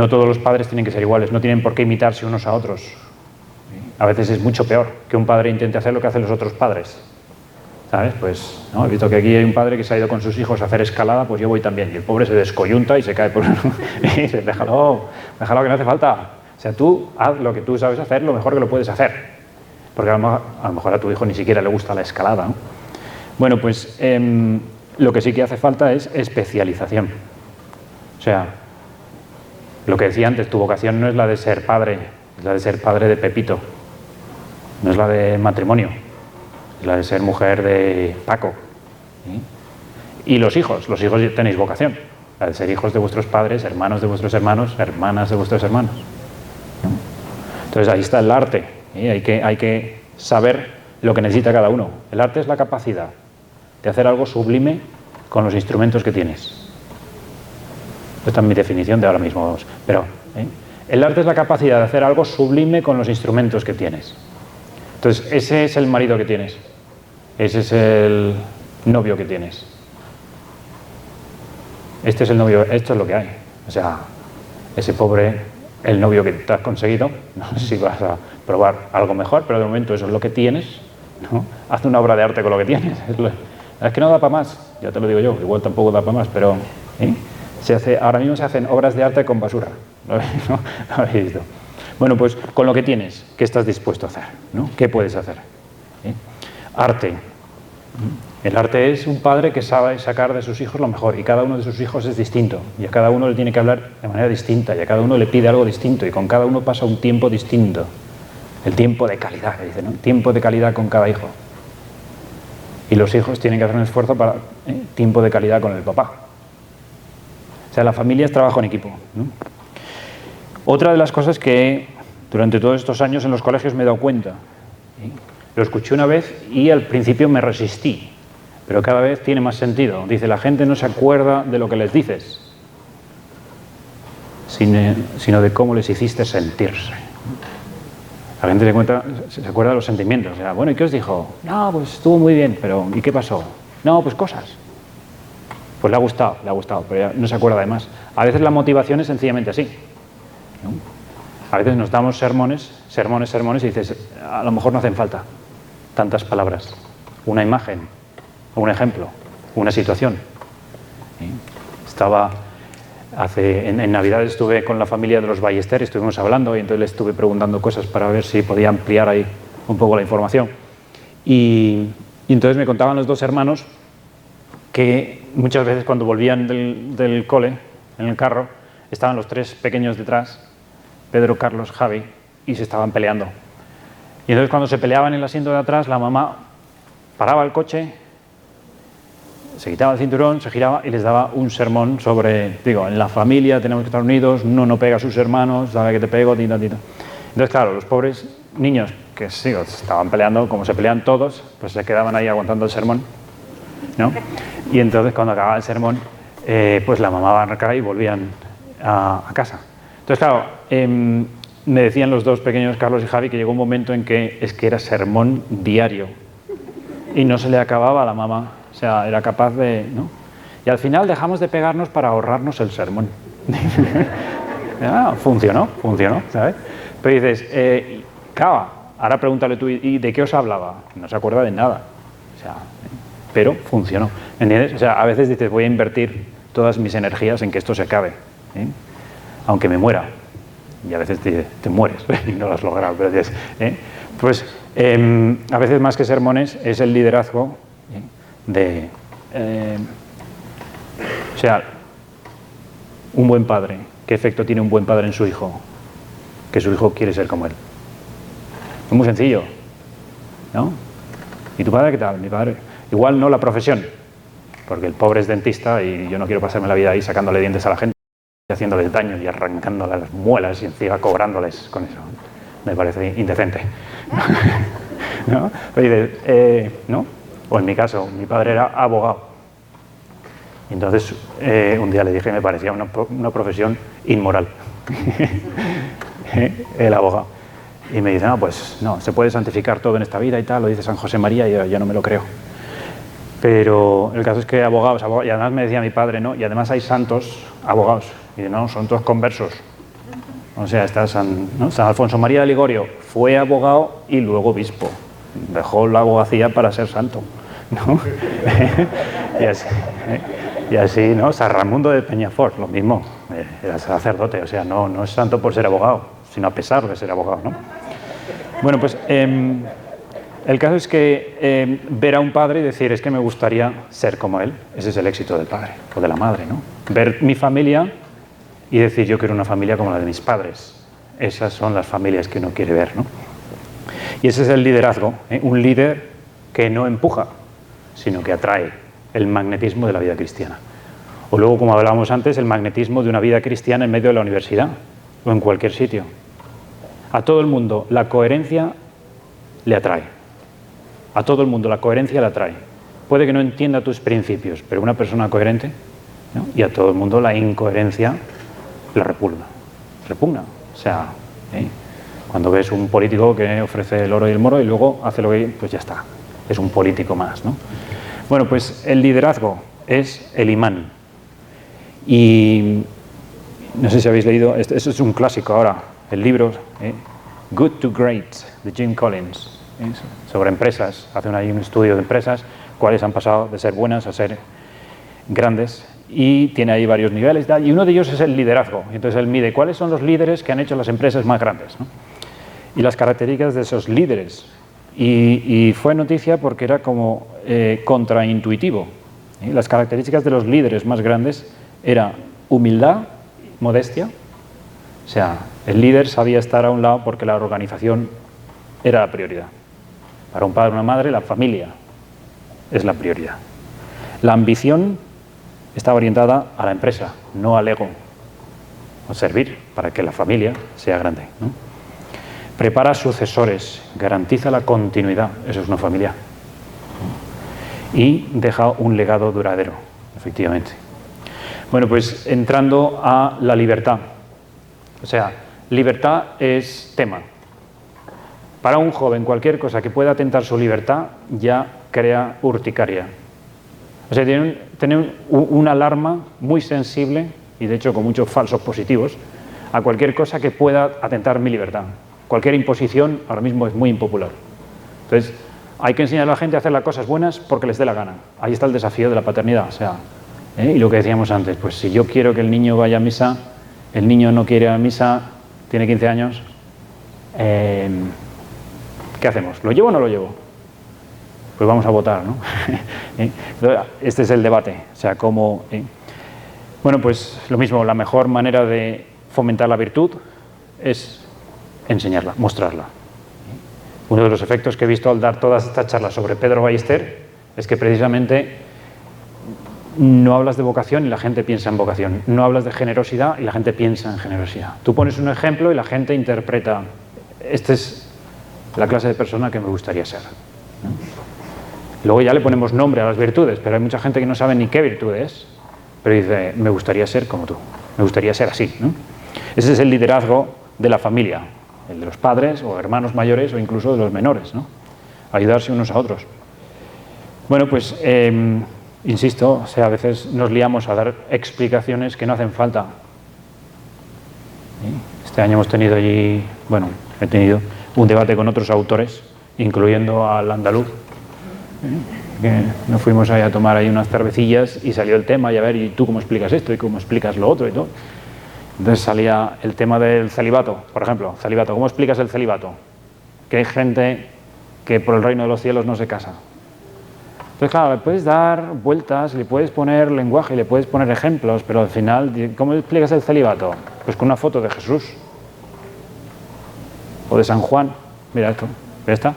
todos los padres tienen que ser iguales, no tienen por qué imitarse unos a otros. A veces es mucho peor que un padre intente hacer lo que hacen los otros padres, ¿sabes? Pues, ¿no? He visto que aquí hay un padre que se ha ido con sus hijos a hacer escalada, pues yo voy también. Y el pobre se descoyunta y se cae por... y dice, déjalo que no hace falta. O sea, tú haz lo que tú sabes hacer, lo mejor que lo puedes hacer. Porque a lo mejor a tu hijo ni siquiera le gusta la escalada, ¿no? Bueno, pues lo que sí que hace falta es especialización. O sea, lo que decía antes, tu vocación no es la de ser padre, es la de ser padre de Pepito. No es la de matrimonio, es la de ser mujer de Paco. Y los hijos tenéis vocación, la de ser hijos de vuestros padres, hermanos de vuestros hermanos, hermanas de vuestros hermanos. Entonces ahí está el arte, hay que saber lo que necesita cada uno. El arte es la capacidad de hacer algo sublime con los instrumentos que tienes. Esta es mi definición de ahora mismo, vamos. Pero el arte es la capacidad de hacer algo sublime con los instrumentos que tienes. Entonces, ese es el marido que tienes. Ese es el novio que tienes. Este es el novio, esto es lo que hay. O sea, ese pobre, el novio que te has conseguido, no sé si vas a probar algo mejor, pero de momento eso es lo que tienes, ¿no? Haz una obra de arte con lo que tienes. Es que no da para más, ya te lo digo yo, igual tampoco da para más, pero... ahora mismo se hacen obras de arte con basura. ¿No habéis visto? Bueno, pues con lo que tienes, ¿qué estás dispuesto a hacer? ¿No? ¿Qué puedes hacer? Arte. El arte es un padre que sabe sacar de sus hijos lo mejor, y cada uno de sus hijos es distinto, y a cada uno le tiene que hablar de manera distinta, y a cada uno le pide algo distinto, y con cada uno pasa un tiempo distinto. El tiempo de calidad, que dice, ¿no? Tiempo de calidad con cada hijo. Y los hijos tienen que hacer un esfuerzo para tiempo de calidad con el papá. O sea, la familia es trabajo en equipo, ¿no? Otra de las cosas que durante todos estos años en los colegios me he dado cuenta, ¿sí? Lo escuché una vez y al principio me resistí, pero cada vez tiene más sentido. Dice, la gente no se acuerda de lo que les dices, sino de cómo les hiciste sentirse. La gente se acuerda de los sentimientos. O sea, bueno, ¿y qué os dijo? No, pues estuvo muy bien, pero ¿y qué pasó? No, pues cosas. Pues le ha gustado, pero ya no se acuerda de más. A veces la motivación es sencillamente así, ¿no? A veces nos damos sermones y dices, a lo mejor no hacen falta tantas palabras. Una imagen, un ejemplo, una situación. ¿Sí? En Navidad estuve con la familia de los Ballester, estuvimos hablando y entonces les estuve preguntando cosas para ver si podía ampliar ahí un poco la información. Y entonces me contaban los dos hermanos que muchas veces cuando volvían del cole, en el carro, estaban los tres pequeños detrás, Pedro, Carlos, Javi, y se estaban peleando. Y entonces cuando se peleaban en el asiento de atrás, la mamá paraba el coche, se quitaba el cinturón, se giraba y les daba un sermón sobre, en la familia tenemos que estar unidos, no pega a sus hermanos, sabe que te pego, tita. Entonces, claro, los pobres niños que sí, estaban peleando, como se pelean todos, pues se quedaban ahí aguantando el sermón, ¿no? Y entonces cuando acababa el sermón, pues la mamá arrancaba y volvían a casa. Entonces, claro, me decían los dos pequeños, Carlos y Javi, que llegó un momento en que era sermón diario y no se le acababa a la mamá. O sea, era capaz de, ¿no? Y al final dejamos de pegarnos para ahorrarnos el sermón. Funcionó, ¿sabes? Pero dices, claro, ahora pregúntale tú, ¿y de qué os hablaba? No se acuerda de nada. O sea, pero funcionó. ¿Entiendes? O sea, a veces dices, voy a invertir todas mis energías en que esto se acabe, ¿eh? Aunque me muera. Y a veces te mueres y no lo has logrado. Pero dices, pues a veces más que sermones es el liderazgo, o sea, un buen padre. ¿Qué efecto tiene un buen padre en su hijo? Que su hijo quiere ser como él. Es muy sencillo, ¿no? ¿Y tu padre qué tal? Mi padre. Igual no la profesión, porque el pobre es dentista y yo no quiero pasarme la vida ahí sacándole dientes a la gente y haciéndoles daño y arrancándole las muelas y encima cobrándoles con eso. Me parece indecente. ¿No? Oye, ¿no? O en mi caso, mi padre era abogado. Entonces, un día le dije que me parecía una profesión inmoral. El abogado. Y me dice, no, pues no, se puede santificar todo en esta vida y tal, lo dice San José María, y yo no me lo creo. Pero el caso es que abogados, y además me decía mi padre, ¿no? Y además hay santos abogados. Y no, son todos conversos. O sea, está San Alfonso María de Ligorio, fue abogado y luego obispo. Dejó la abogacía para ser santo, ¿no? y así, ¿no? San Raimundo de Peñafort, lo mismo, era sacerdote, o sea, no es santo por ser abogado, sino a pesar de ser abogado, ¿no? Bueno, pues el caso es que ver a un padre y decir, es que me gustaría ser como él, ese es el éxito del padre o de la madre, ¿no? Ver mi familia y decir, yo quiero una familia como la de mis padres. Esas son las familias que uno quiere ver, ¿no? Y ese es el liderazgo, ¿eh? Un líder que no empuja, sino que atrae, el magnetismo de la vida cristiana. O luego, como hablábamos antes, el magnetismo de una vida cristiana en medio de la universidad o en cualquier sitio. A todo el mundo la coherencia le atrae. A todo el mundo la coherencia le atrae. Puede que no entienda tus principios, pero una persona coherente, ¿no? Y a todo el mundo la incoherencia la repugna. O sea, cuando ves un político que ofrece el oro y el moro y luego hace lo que... pues ya está, es un político más, ¿no? Bueno, pues el liderazgo es el imán. Y no sé si habéis leído, eso es un clásico ahora, el libro Good to Great, de Jim Collins, sobre empresas. Hacen ahí un estudio de empresas, cuáles han pasado de ser buenas a ser grandes, y tiene ahí varios niveles, y uno de ellos es el liderazgo. Entonces él mide cuáles son los líderes que han hecho las empresas más grandes, ¿no? Y las características de esos líderes. Y fue noticia porque era como contraintuitivo. Las características de los líderes más grandes era humildad, modestia. O sea, el líder sabía estar a un lado porque la organización era la prioridad. Para un padre o una madre, la familia es la prioridad. La ambición está orientada a la empresa, no al ego. A servir para que la familia sea grande, ¿no? Prepara sucesores, garantiza la continuidad, eso es una familia. Y deja un legado duradero, efectivamente. Bueno, pues entrando a la libertad. O sea, libertad es tema. Para un joven, cualquier cosa que pueda atentar su libertad ya crea urticaria. O sea, tiene una alarma muy sensible, y de hecho con muchos falsos positivos, a cualquier cosa que pueda atentar mi libertad. Cualquier imposición ahora mismo es muy impopular. Entonces, hay que enseñar a la gente a hacer las cosas buenas porque les dé la gana. Ahí está el desafío de la paternidad. O sea, y lo que decíamos antes, pues si yo quiero que el niño vaya a misa, el niño no quiere ir a misa, tiene 15 años, ¿qué hacemos? ¿Lo llevo o no lo llevo? Pues vamos a votar, ¿no? Este es el debate. O sea, cómo... Bueno, pues lo mismo, la mejor manera de fomentar la virtud es enseñarla, mostrarla. Uno de los efectos que he visto al dar todas estas charlas sobre Pedro Ballester es que precisamente no hablas de vocación y la gente piensa en vocación. No hablas de generosidad y la gente piensa en generosidad. Tú pones un ejemplo y la gente interpreta. Esta es la clase de persona que me gustaría ser, ¿no? Luego ya le ponemos nombre a las virtudes, pero hay mucha gente que no sabe ni qué virtud es, pero dice, me gustaría ser como tú, me gustaría ser así, ¿no? Ese es el liderazgo de la familia, el de los padres o hermanos mayores o incluso de los menores, ¿no? Ayudarse unos a otros. Bueno, pues, insisto, o sea, a veces nos liamos a dar explicaciones que no hacen falta. Este año hemos tenido allí, bueno, he tenido un debate con otros autores, incluyendo al andaluz, que nos fuimos ahí a tomar ahí unas cervecillas y salió el tema, y a ver, ¿y tú cómo explicas esto? ¿Y cómo explicas lo otro? Y todo. Entonces salía el tema del celibato, por ejemplo, celibato. ¿Cómo explicas el celibato? Que hay gente que por el reino de los cielos no se casa. Entonces, claro, le puedes dar vueltas, le puedes poner lenguaje, le puedes poner ejemplos, pero al final, ¿cómo explicas el celibato? Pues con una foto de Jesús o de San Juan. Mira esto, ya está.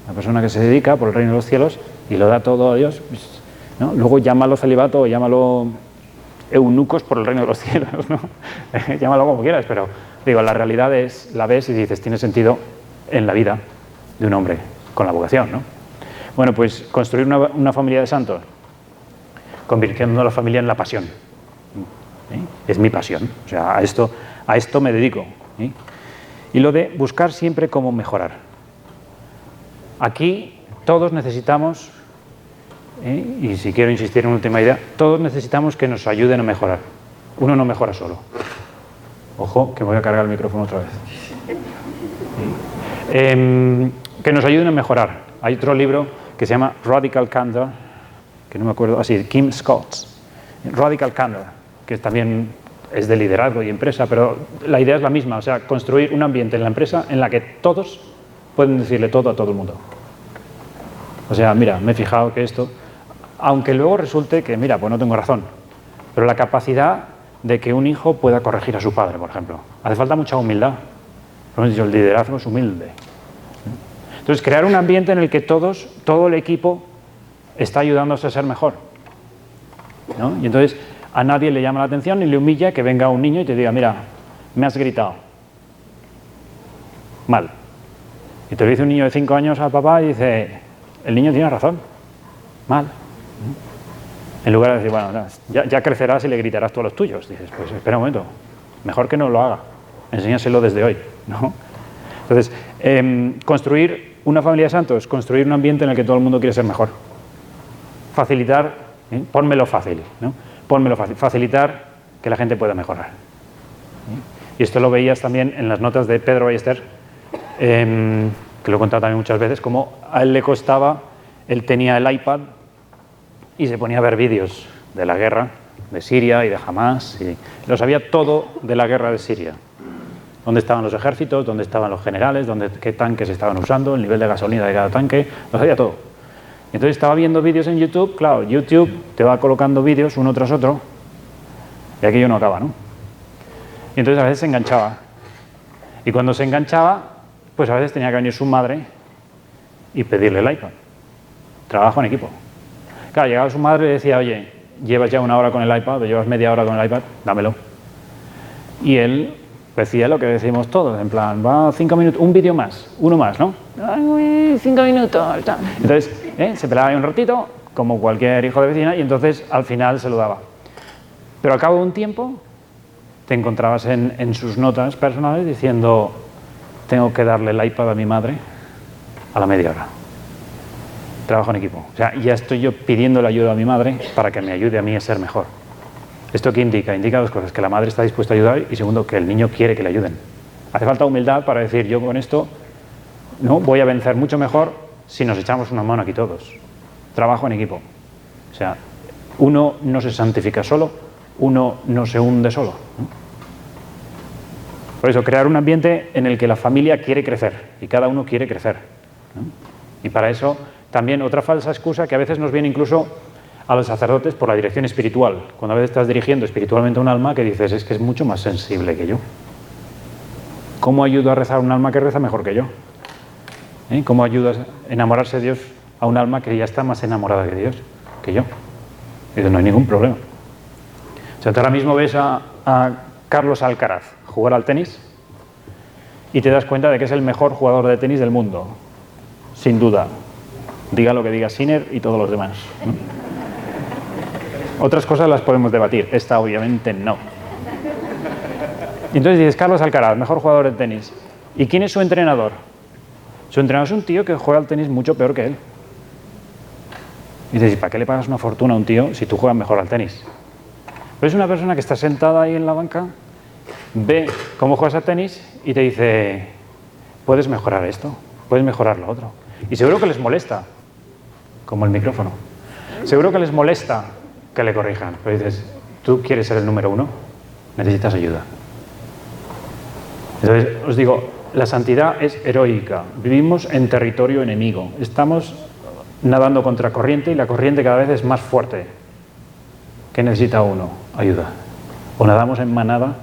La persona que se dedica por el reino de los cielos y lo da todo a Dios, ¿no? Luego llámalo celibato o llámalo eunucos por el reino de los cielos, ¿no? Llámalo como quieras, pero digo, la realidad es, la ves y dices, tiene sentido en la vida de un hombre con la vocación, ¿no? Bueno, pues construir una familia de santos, convirtiendo a la familia en la pasión. Es mi pasión, o sea, a esto me dedico. Y lo de buscar siempre cómo mejorar. Aquí todos necesitamos, y si quiero insistir en una última idea, todos necesitamos que nos ayuden a mejorar. Uno no mejora solo. Ojo, que me voy a cargar el micrófono otra vez. Que nos ayuden a mejorar. Hay otro libro que se llama Radical Candor, que no me acuerdo, así, Kim Scott. Radical Candor, que también es de liderazgo y empresa, pero la idea es la misma, o sea, construir un ambiente en la empresa en la que todos pueden decirle todo a todo el mundo. O sea, mira, me he fijado que esto, aunque luego resulte que, mira, pues no tengo razón, pero la capacidad de que un hijo pueda corregir a su padre, por ejemplo. Hace falta mucha humildad. Como hemos dicho, el liderazgo es humilde. Entonces, crear un ambiente en el que todo el equipo está ayudándose a ser mejor, ¿no? Y entonces a nadie le llama la atención ni le humilla que venga un niño y te diga, mira, me has gritado. Mal. Y te lo dice un niño de 5 años al papá y dice, el niño tiene razón. Mal. En lugar de decir, bueno, ya crecerás y le gritarás tú a los tuyos. Dices, pues espera un momento, mejor que no lo haga. Enséñaselo desde hoy, ¿no? Entonces, construir una familia de santos, construir un ambiente en el que todo el mundo quiere ser mejor. Facilitar, pónmelo fácil, ¿no? Pónmelo fácil, facilitar que la gente pueda mejorar. Y esto lo veías también en las notas de Pedro Ballester, que lo he contado también muchas veces, como a él le costaba, él tenía el iPad y se ponía a ver vídeos de la guerra, de Siria y de Hamás, y lo sabía todo de la guerra de Siria. Dónde estaban los ejércitos, dónde estaban los generales, qué tanques estaban usando, el nivel de gasolina de cada tanque, lo sabía todo. Entonces estaba viendo vídeos en YouTube, claro, YouTube te va colocando vídeos uno tras otro y aquello no acaba, ¿no? Y entonces a veces se enganchaba. Y cuando se enganchaba, pues a veces tenía que venir su madre y pedirle el iPad. Trabajo en equipo. Claro, llegaba su madre y decía, oye, llevas ya 1 hora con el iPad, o llevas media hora con el iPad, dámelo. Y él decía lo que decimos todos, en plan, va 5 minutos, un vídeo más, uno más, ¿no? 5 minutos. Entonces, se pelaba ahí un ratito, como cualquier hijo de vecina, y entonces al final se lo daba. Pero al cabo de un tiempo, te encontrabas en sus notas personales diciendo, tengo que darle el iPad a mi madre a la media hora. Trabajo en equipo. O sea, ya estoy yo pidiéndole ayuda a mi madre para que me ayude a mí a ser mejor. ¿Esto qué indica? Indica 2 cosas, que la madre está dispuesta a ayudar y segundo, que el niño quiere que le ayuden. Hace falta humildad para decir, yo con esto no voy a vencer mucho mejor si nos echamos una mano aquí todos. Trabajo en equipo. O sea, uno no se santifica solo, uno no se hunde solo. Por eso, crear un ambiente en el que la familia quiere crecer y cada uno quiere crecer. Y para eso, también otra falsa excusa que a veces nos viene incluso a los sacerdotes por la dirección espiritual. Cuando a veces estás dirigiendo espiritualmente a un alma que dices, es que es mucho más sensible que yo. ¿Cómo ayudo a rezar a un alma que reza mejor que yo? ¿Cómo ayudas a enamorarse de Dios a un alma que ya está más enamorada de Dios que yo? Y dices, no hay ningún problema. O sea, tú ahora mismo ves a Carlos Alcaraz jugar al tenis y te das cuenta de que es el mejor jugador de tenis del mundo, sin duda. Diga lo que diga Sinner y todos los demás. Otras cosas las podemos debatir, esta obviamente no. Y entonces dices, Carlos Alcaraz, mejor jugador de tenis. ¿Y quién es su entrenador? Su entrenador es un tío que juega al tenis mucho peor que él. Y dices, ¿para qué le pagas una fortuna a un tío si tú juegas mejor al tenis? Pero es una persona que está sentada ahí en la banca, ve cómo juegas al tenis y te dice, puedes mejorar esto, puedes mejorar lo otro. Y seguro que les molesta, como el micrófono. Seguro que les molesta que le corrijan. Pero dices, ¿tú quieres ser el número 1? Necesitas ayuda. Entonces, os digo, la santidad es heroica. Vivimos en territorio enemigo. Estamos nadando contra corriente y la corriente cada vez es más fuerte. ¿Qué necesita uno? Ayuda. O nadamos en manada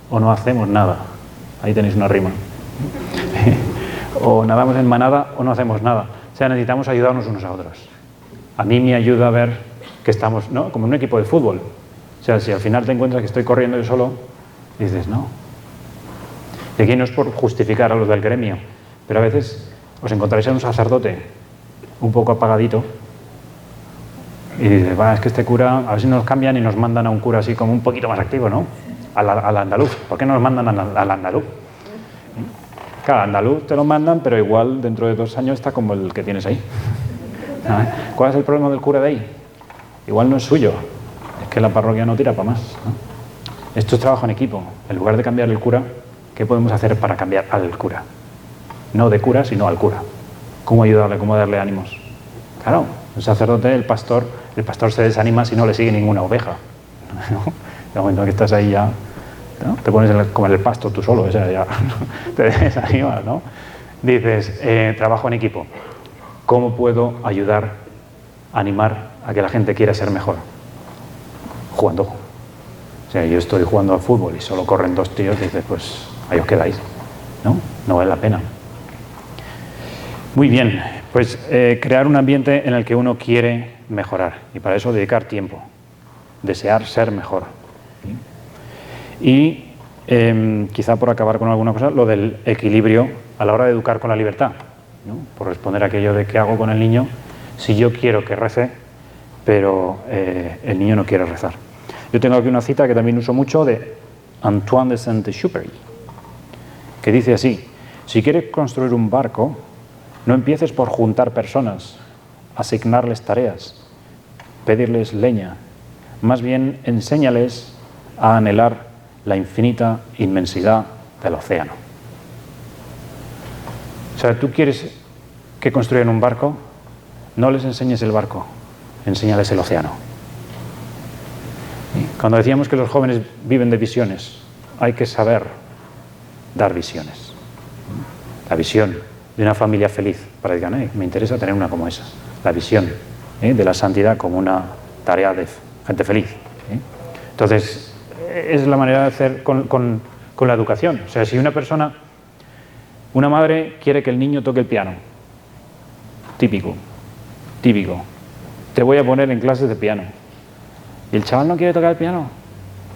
o no hacemos nada. Ahí tenéis una rima. O nadamos en manada o no hacemos nada. O sea, necesitamos ayudarnos unos a otros. A mí me ayuda a ver que estamos, ¿no?, como en un equipo de fútbol. O sea, si al final te encuentras que estoy corriendo yo solo, dices, no. Y aquí no es por justificar a los del gremio, pero a veces os encontráis a un sacerdote un poco apagadito y dices, va, es que este cura, a ver si nos cambian y nos mandan a un cura así como un poquito más activo, ¿no? Al andaluz. ¿Por qué no nos mandan al andaluz? Claro, andaluz te lo mandan, pero igual dentro de 2 años está como el que tienes ahí. ¿Cuál es el problema del cura de ahí? Igual no es suyo, es que la parroquia no tira para más, ¿no? Esto es trabajo en equipo. En lugar de cambiar el cura, ¿qué podemos hacer para cambiar al cura? No de cura, sino al cura. ¿Cómo ayudarle? ¿Cómo darle ánimos? Claro, el sacerdote, el pastor se desanima si no le sigue ninguna oveja, ¿no? De momento que estás ahí ya, ¿no?, te pones como en el pasto tú solo, o sea, ya te desanimas, ¿no? Dices, trabajo en equipo. ¿Cómo puedo ayudar, animar a que la gente quiera ser mejor? Jugando. O sea, yo estoy jugando al fútbol y solo corren 2 tíos, dices, pues ahí os quedáis, ¿no? No vale la pena. Muy bien, pues crear un ambiente en el que uno quiere mejorar y para eso dedicar tiempo, desear ser mejor. Y quizá por acabar con alguna cosa, lo del equilibrio a la hora de educar con la libertad, ¿no? Por responder a aquello de qué hago con el niño si yo quiero que rece, pero el niño no quiere rezar. Yo tengo aquí una cita que también uso mucho de Antoine de Saint-Exupéry, que dice así: si quieres construir un barco, no empieces por juntar personas, asignarles tareas, pedirles leña, más bien enséñales a anhelar la infinita inmensidad del océano. O sea, tú quieres que construyan un barco, no les enseñes el barco, enséñales el océano. Cuando decíamos que los jóvenes viven de visiones, hay que saber dar visiones. La visión de una familia feliz, para que digan, me interesa tener una como esa. La visión de la santidad como una tarea de gente feliz. Entonces, es la manera de hacer con la educación. O sea, si una madre quiere que el niño toque el piano, típico, te voy a poner en clases de piano. Y el chaval no quiere tocar el piano,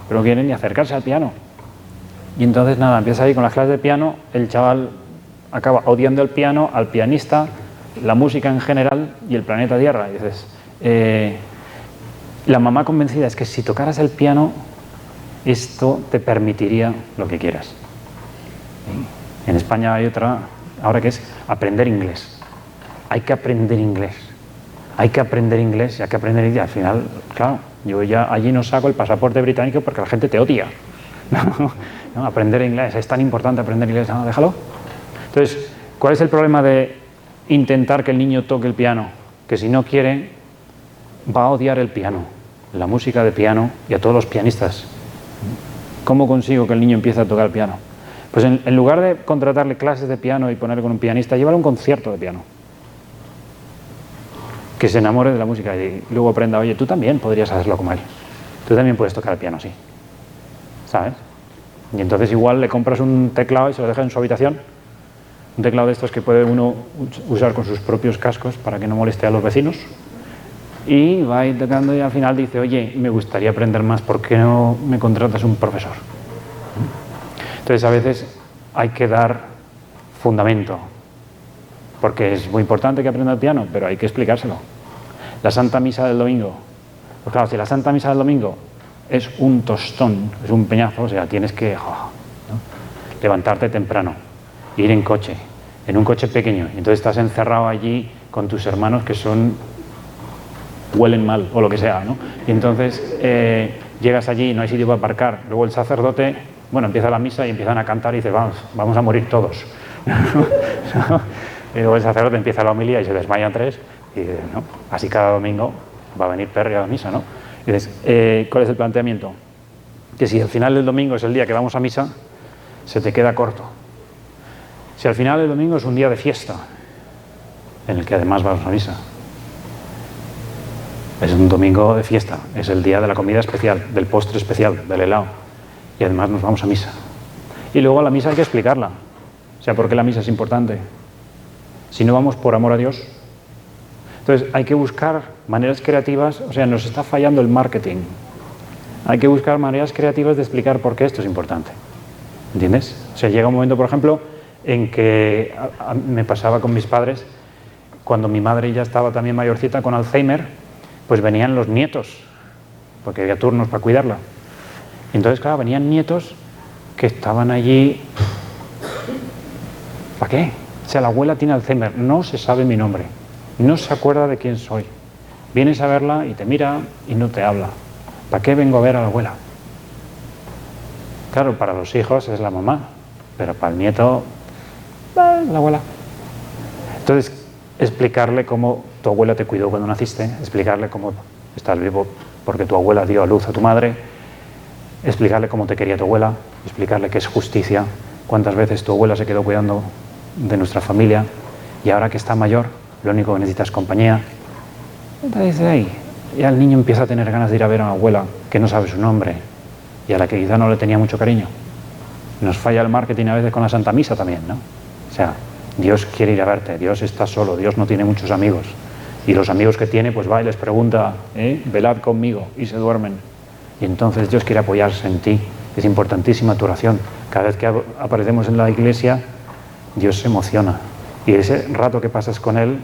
pero no quiere ni acercarse al piano. Y entonces nada, empieza ahí con las clases de piano, el chaval acaba odiando el piano, al pianista, la música en general y el planeta Tierra. Y dices, la mamá convencida es que si tocaras el piano, esto te permitiría lo que quieras. ¿Sí? En España hay otra, ahora que es aprender inglés. Hay que aprender inglés. Hay que aprender inglés y hay que aprender inglés. Al final, claro, yo ya allí no saco el pasaporte británico porque la gente te odia. No, aprender inglés, es tan importante aprender inglés, no, déjalo. Entonces, ¿cuál es el problema de intentar que el niño toque el piano? Que si no quiere, va a odiar el piano, la música de piano y a todos los pianistas. ¿Cómo consigo que el niño empiece a tocar el piano? Pues en lugar de contratarle clases de piano y ponerle con un pianista, llévale a un concierto de piano. Que se enamore de la música y luego aprenda, oye, tú también podrías hacerlo como él. Tú también puedes tocar el piano, sí. ¿Sabes? Y entonces igual le compras un teclado y se lo dejas en su habitación. Un teclado de estos que puede uno usar con sus propios cascos para que no moleste a los vecinos. Y va a ir tocando y al final dice, oye, me gustaría aprender más, ¿por qué no me contratas un profesor? Entonces a veces hay que dar fundamento, porque es muy importante que aprenda el piano, pero hay que explicárselo. La Santa Misa del domingo. Pues claro, si la Santa Misa del domingo es un tostón, es un peñazo, o sea, tienes que ¿no? levantarte temprano, ir en coche, en un coche pequeño, y entonces estás encerrado allí con tus hermanos que huelen mal o lo que sea, ¿no? Y entonces llegas allí y no hay sitio para aparcar, luego el sacerdote, bueno, empieza la misa y empiezan a cantar y dice, vamos a morir todos. Y luego el sacerdote empieza la homilía y se desmayan 3 y ¿no? Así cada domingo va a venir Perry a la misa, ¿no? Y dices, ¿cuál es el planteamiento? Que si al final del domingo es el día que vamos a misa, se te queda corto. Si al final del domingo es un día de fiesta, en el que además vamos a misa, es un domingo de fiesta, es el día de la comida especial, del postre especial, del helado, y además nos vamos a misa. Y luego a la misa hay que explicarla, o sea, ¿por qué la misa es importante? Si no vamos por amor a Dios. Entonces hay que buscar maneras creativas, o sea, nos está fallando el marketing. Hay que buscar maneras creativas de explicar por qué esto es importante. ¿Entiendes? O sea, llega un momento, por ejemplo, en que me pasaba con mis padres, cuando mi madre ya estaba también mayorcita con Alzheimer, pues venían los nietos, porque había turnos para cuidarla. Y entonces, claro, venían nietos que estaban allí. ¿Para qué? O sea, la abuela tiene Alzheimer, no se sabe mi nombre. No se acuerda de quién soy. Vienes a verla y te mira y no te habla. ¿Para qué vengo a ver a la abuela? Claro, para los hijos es la mamá, pero para el nieto, la abuela. Entonces, explicarle cómo tu abuela te cuidó cuando naciste, explicarle cómo estás vivo porque tu abuela dio a luz a tu madre, explicarle cómo te quería tu abuela, explicarle qué es justicia, cuántas veces tu abuela se quedó cuidando de nuestra familia y ahora que está mayor, lo único que necesita es compañía. Entonces ahí, ya el niño empieza a tener ganas de ir a ver a una abuela que no sabe su nombre y a la que quizá no le tenía mucho cariño. Nos falla el marketing a veces con la Santa Misa también, ¿no? O sea, Dios quiere ir a verte, Dios está solo, Dios no tiene muchos amigos. Y los amigos que tiene, pues va y les pregunta, velad conmigo, y se duermen. Y entonces Dios quiere apoyarse en ti. Es importantísima tu oración. Cada vez que aparecemos en la iglesia, Dios se emociona. Y ese rato que pasas con Él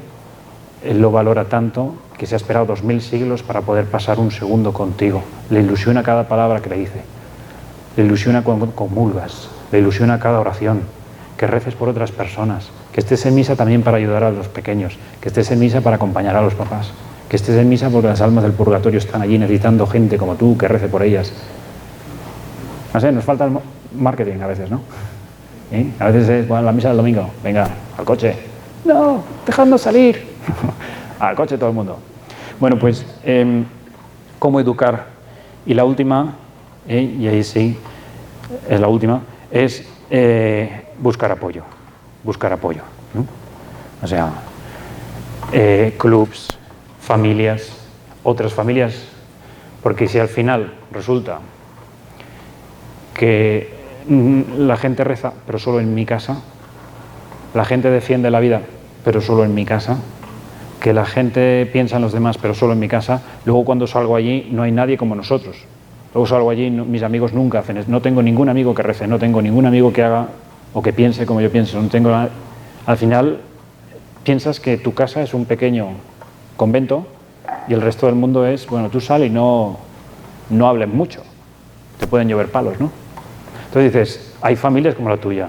lo valora tanto que se ha esperado 2000 siglos para poder pasar un segundo contigo. Le ilusiona cada palabra que le dice. Le ilusiona cuando comulgas. Le ilusiona cada oración. Que reces por otras personas. Que estés en misa también para ayudar a los pequeños. Que estés en misa para acompañar a los papás. Que estés en misa porque las almas del purgatorio están allí necesitando gente como tú que rece por ellas. No sé, nos falta el marketing a veces, ¿no? A veces es, bueno, la misa del domingo, venga, al coche. No, dejadnos salir. Al coche todo el mundo. Bueno, pues, ¿cómo educar? Y la última, y ahí sí, es la última, es buscar apoyo. Buscar apoyo, ¿no? O sea, clubs, familias, otras familias, porque si al final resulta que la gente reza, pero solo en mi casa, la gente defiende la vida, pero solo en mi casa, que la gente piensa en los demás, pero solo en mi casa. Luego cuando salgo allí no hay nadie como nosotros. Luego salgo allí y mis amigos nunca hacen eso. No tengo ningún amigo que rece, no tengo ningún amigo que haga o que piense como yo pienso. No tengo nada. Al final piensas que tu casa es un pequeño convento y el resto del mundo es, bueno, tú sal y no hables mucho. Te pueden llover palos, ¿no? Entonces dices, hay familias como la tuya.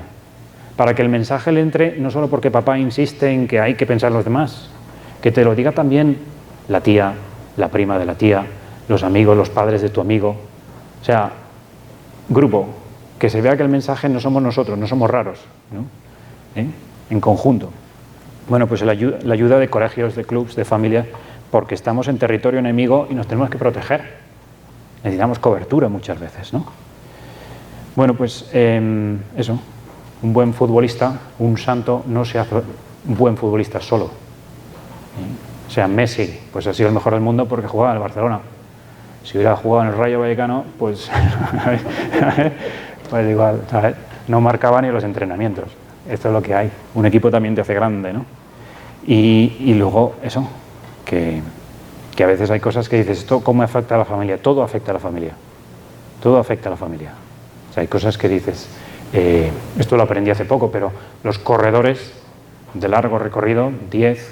Para que el mensaje le entre, no solo porque papá insiste en que hay que pensar en los demás, que te lo diga también la tía, la prima de la tía, los amigos, los padres de tu amigo. O sea, grupo, que se vea que el mensaje no somos nosotros, no somos raros, ¿no? En conjunto. Bueno, pues la ayuda de colegios, de clubs, de familias, porque estamos en territorio enemigo y nos tenemos que proteger. Necesitamos cobertura muchas veces, ¿no? Bueno, pues eso. Un buen futbolista, un santo, no se hace un buen futbolista solo. O sea, Messi, pues ha sido el mejor del mundo porque jugaba en el Barcelona. Si hubiera jugado en el Rayo Vallecano, pues, pues igual, ¿sabes? No marcaba ni los entrenamientos. Esto es lo que hay. Un equipo también te hace grande, ¿no? Y luego eso, que a veces hay cosas que dices, ¿esto cómo afecta a la familia? Todo afecta a la familia. Todo afecta a la familia. O sea, hay cosas que dices, esto lo aprendí hace poco, pero los corredores de largo recorrido, 10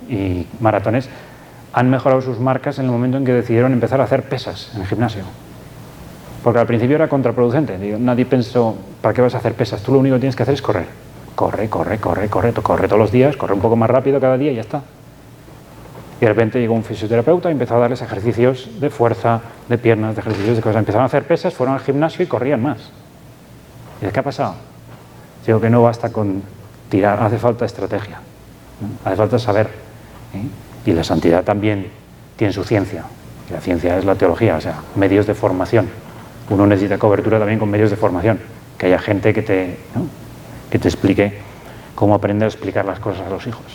y maratones, han mejorado sus marcas en el momento en que decidieron empezar a hacer pesas en el gimnasio. Porque al principio era contraproducente. Nadie pensó, ¿para qué vas a hacer pesas? Tú lo único que tienes que hacer es correr. Corre todos los días, corre un poco más rápido cada día y ya está. Y de repente llegó un fisioterapeuta y empezó a darles ejercicios de fuerza, de piernas, de ejercicios de cosas. Empezaron a hacer pesas, fueron al gimnasio y corrían más. ¿Y qué ha pasado? Digo que no basta con tirar, hace falta estrategia, ¿no? Hace falta saber, ¿eh? Y la santidad también tiene su ciencia. Y la ciencia es la teología, o sea, medios de formación. Uno necesita cobertura también con medios de formación. Que haya gente que te explique cómo aprender a explicar las cosas a los hijos.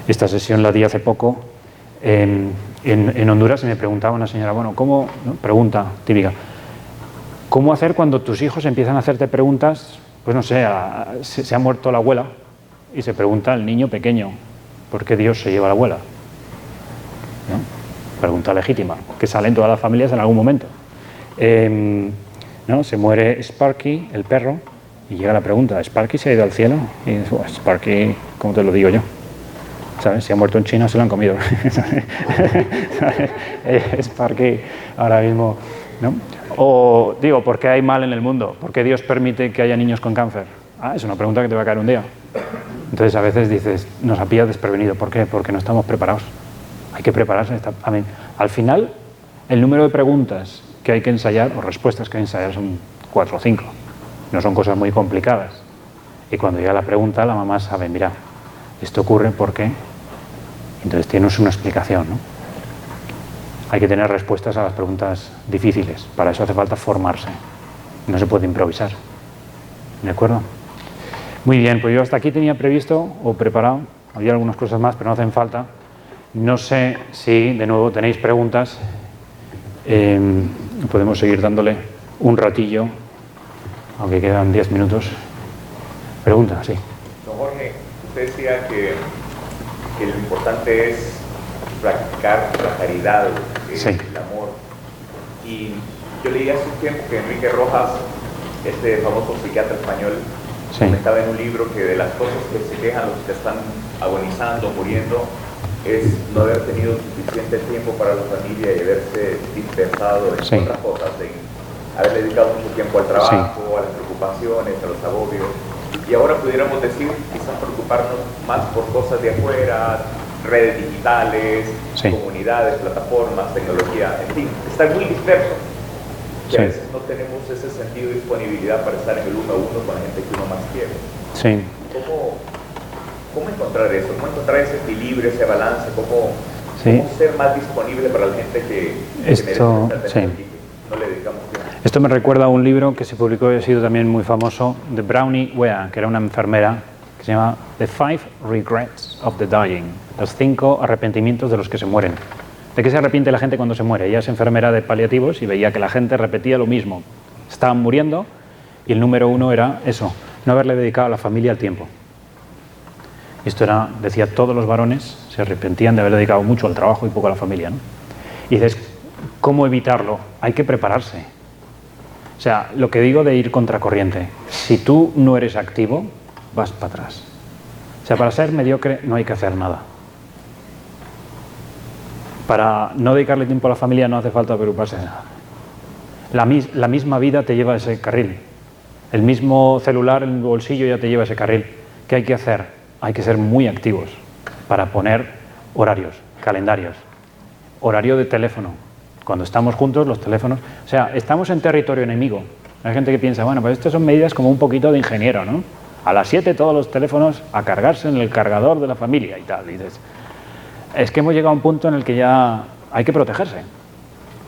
Esta sesión la di hace poco en Honduras y me preguntaba una señora, bueno, ¿cómo? ¿No? Pregunta típica. ¿Cómo hacer cuando tus hijos empiezan a hacerte preguntas? Pues no sé, se ha muerto la abuela y se pregunta al niño pequeño, ¿por qué Dios se lleva a la abuela? ¿No? Pregunta legítima, que sale en todas las familias en algún momento. ¿No? Se muere Sparky, el perro, y llega la pregunta, ¿Sparky se ha ido al cielo? Y dices, bueno, Sparky, ¿cómo te lo digo yo? ¿Sabes? Si ha muerto en China se lo han comido. Sparky ahora mismo, ¿no? O digo, ¿por qué hay mal en el mundo? ¿Por qué Dios permite que haya niños con cáncer? Ah, es una pregunta que te va a caer un día. Entonces a veces dices, nos ha pillado desprevenido. ¿Por qué? Porque no estamos preparados. Hay que prepararse. Al final, el número de preguntas que hay que ensayar, o respuestas que hay que ensayar, son 4 o 5. No son cosas muy complicadas. Y cuando llega la pregunta, la mamá sabe, mira, esto ocurre porque... Entonces tienes una explicación, ¿no? Hay que tener respuestas a las preguntas difíciles. Para eso hace falta formarse. No se puede improvisar. ¿De acuerdo? Muy bien, pues yo hasta aquí tenía previsto o preparado. Había algunas cosas más, pero no hacen falta. No sé si, de nuevo, tenéis preguntas. Podemos seguir dándole un ratillo, aunque quedan 10 minutos. Pregunta, sí. Don Jorge, usted decía que lo importante es practicar la caridad, sí, el amor. Y yo leí hace un tiempo que Enrique Rojas, este famoso psiquiatra español, sí, comentaba en un libro que de las cosas que se quejan los que están agonizando, muriendo, es no haber tenido suficiente tiempo para la familia y haberse dispersado en sí, otras cosas, en haber dedicado mucho tiempo al trabajo, sí, a las preocupaciones, a los agobios. Y ahora pudiéramos decir, quizás preocuparnos más por cosas de afuera, redes digitales, sí, comunidades, plataformas, tecnología, en fin, estar muy dispersos. Que sí, a veces no tenemos ese sentido de disponibilidad para estar en el uno a uno con la gente que uno más quiere. sí. ¿Cómo encontrar eso? ¿Cómo encontrar ese equilibrio, ese balance? ¿Cómo ser más disponible para la gente que esto, sí, no le dedicamos tiempo? Esto me recuerda a un libro que se publicó y ha sido también muy famoso, de Brownie Wea, que era una enfermera, que se llama The 5 Regrets of the Dying, los 5 arrepentimientos de los que se mueren. ¿De qué se arrepiente la gente cuando se muere? Ella es enfermera de paliativos y veía que la gente repetía lo mismo. Estaban muriendo y el número 1 era eso, no haberle dedicado a la familia el tiempo. Esto era, decía, todos los varones se arrepentían de haber dedicado mucho al trabajo y poco a la familia, ¿no? Y dices, ¿cómo evitarlo? Hay que prepararse. O sea, lo que digo de ir contracorriente, si tú no eres activo, vas para atrás. O sea, para ser mediocre no hay que hacer nada. Para no dedicarle tiempo a la familia no hace falta preocuparse de nada. La misma vida te lleva a ese carril. El mismo celular en el bolsillo ya te lleva a ese carril. ¿Qué hay que hacer? Hay que ser muy activos para poner horarios, calendarios, horario de teléfono. Cuando estamos juntos, los teléfonos... O sea, estamos en territorio enemigo. Hay gente que piensa, bueno, pues estas son medidas como un poquito de ingeniero, ¿no? A las 7 todos los teléfonos a cargarse en el cargador de la familia y tal. Y dices, es que hemos llegado a un punto en el que ya hay que protegerse.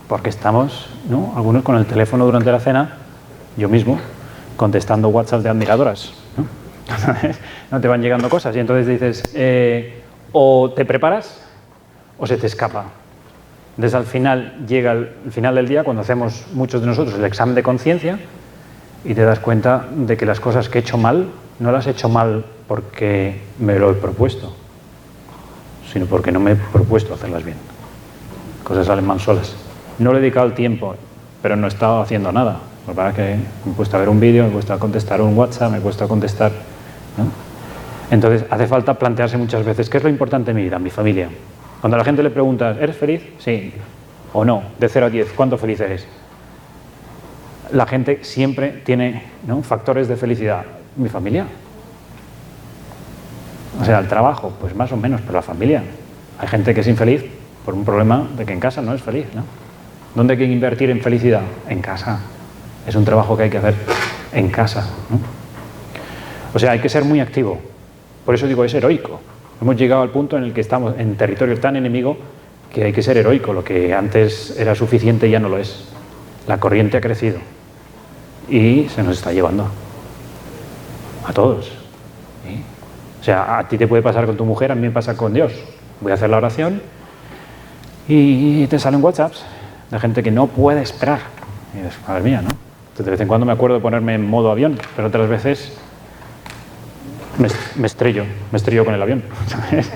Porque estamos, ¿no? Algunos con el teléfono durante la cena, yo mismo, contestando WhatsApp de admiradoras, ¿no? No te van llegando cosas y entonces dices, o te preparas o se te escapa. Entonces al final llega el final del día cuando hacemos muchos de nosotros el examen de conciencia y te das cuenta de que las cosas que he hecho mal, no las he hecho mal porque me lo he propuesto, sino porque no me he propuesto hacerlas bien. Cosas salen mal solas. No le he dedicado el tiempo, pero no he estado haciendo nada. La verdad es que me he puesto a ver un vídeo, me he puesto a contestar un WhatsApp, me he puesto a contestar, ¿no? Entonces hace falta plantearse muchas veces qué es lo importante en mi vida, en mi familia. Cuando a la gente le preguntas, ¿eres feliz? Sí o no, de 0 a 10, ¿cuánto feliz eres? La gente siempre tiene, ¿no?, factores de felicidad. ¿Mi familia? O sea, el trabajo, pues más o menos, pero la familia. Hay gente que es infeliz por un problema de que en casa no es feliz, ¿no? ¿Dónde hay que invertir en felicidad? En casa. Es un trabajo que hay que hacer en casa, ¿no? O sea, hay que ser muy activo. Por eso digo, es heroico. Hemos llegado al punto en el que estamos en territorio tan enemigo que hay que ser heroico. Lo que antes era suficiente ya no lo es. La corriente ha crecido y se nos está llevando a todos, ¿sí? O sea, a ti te puede pasar con tu mujer, a mí me pasa con Dios. Voy a hacer la oración y te salen WhatsApps de gente que no puede esperar. Y dices, madre mía, ¿no? Entonces, de vez en cuando me acuerdo de ponerme en modo avión, pero otras veces me estrello con el avión, ¿sabes?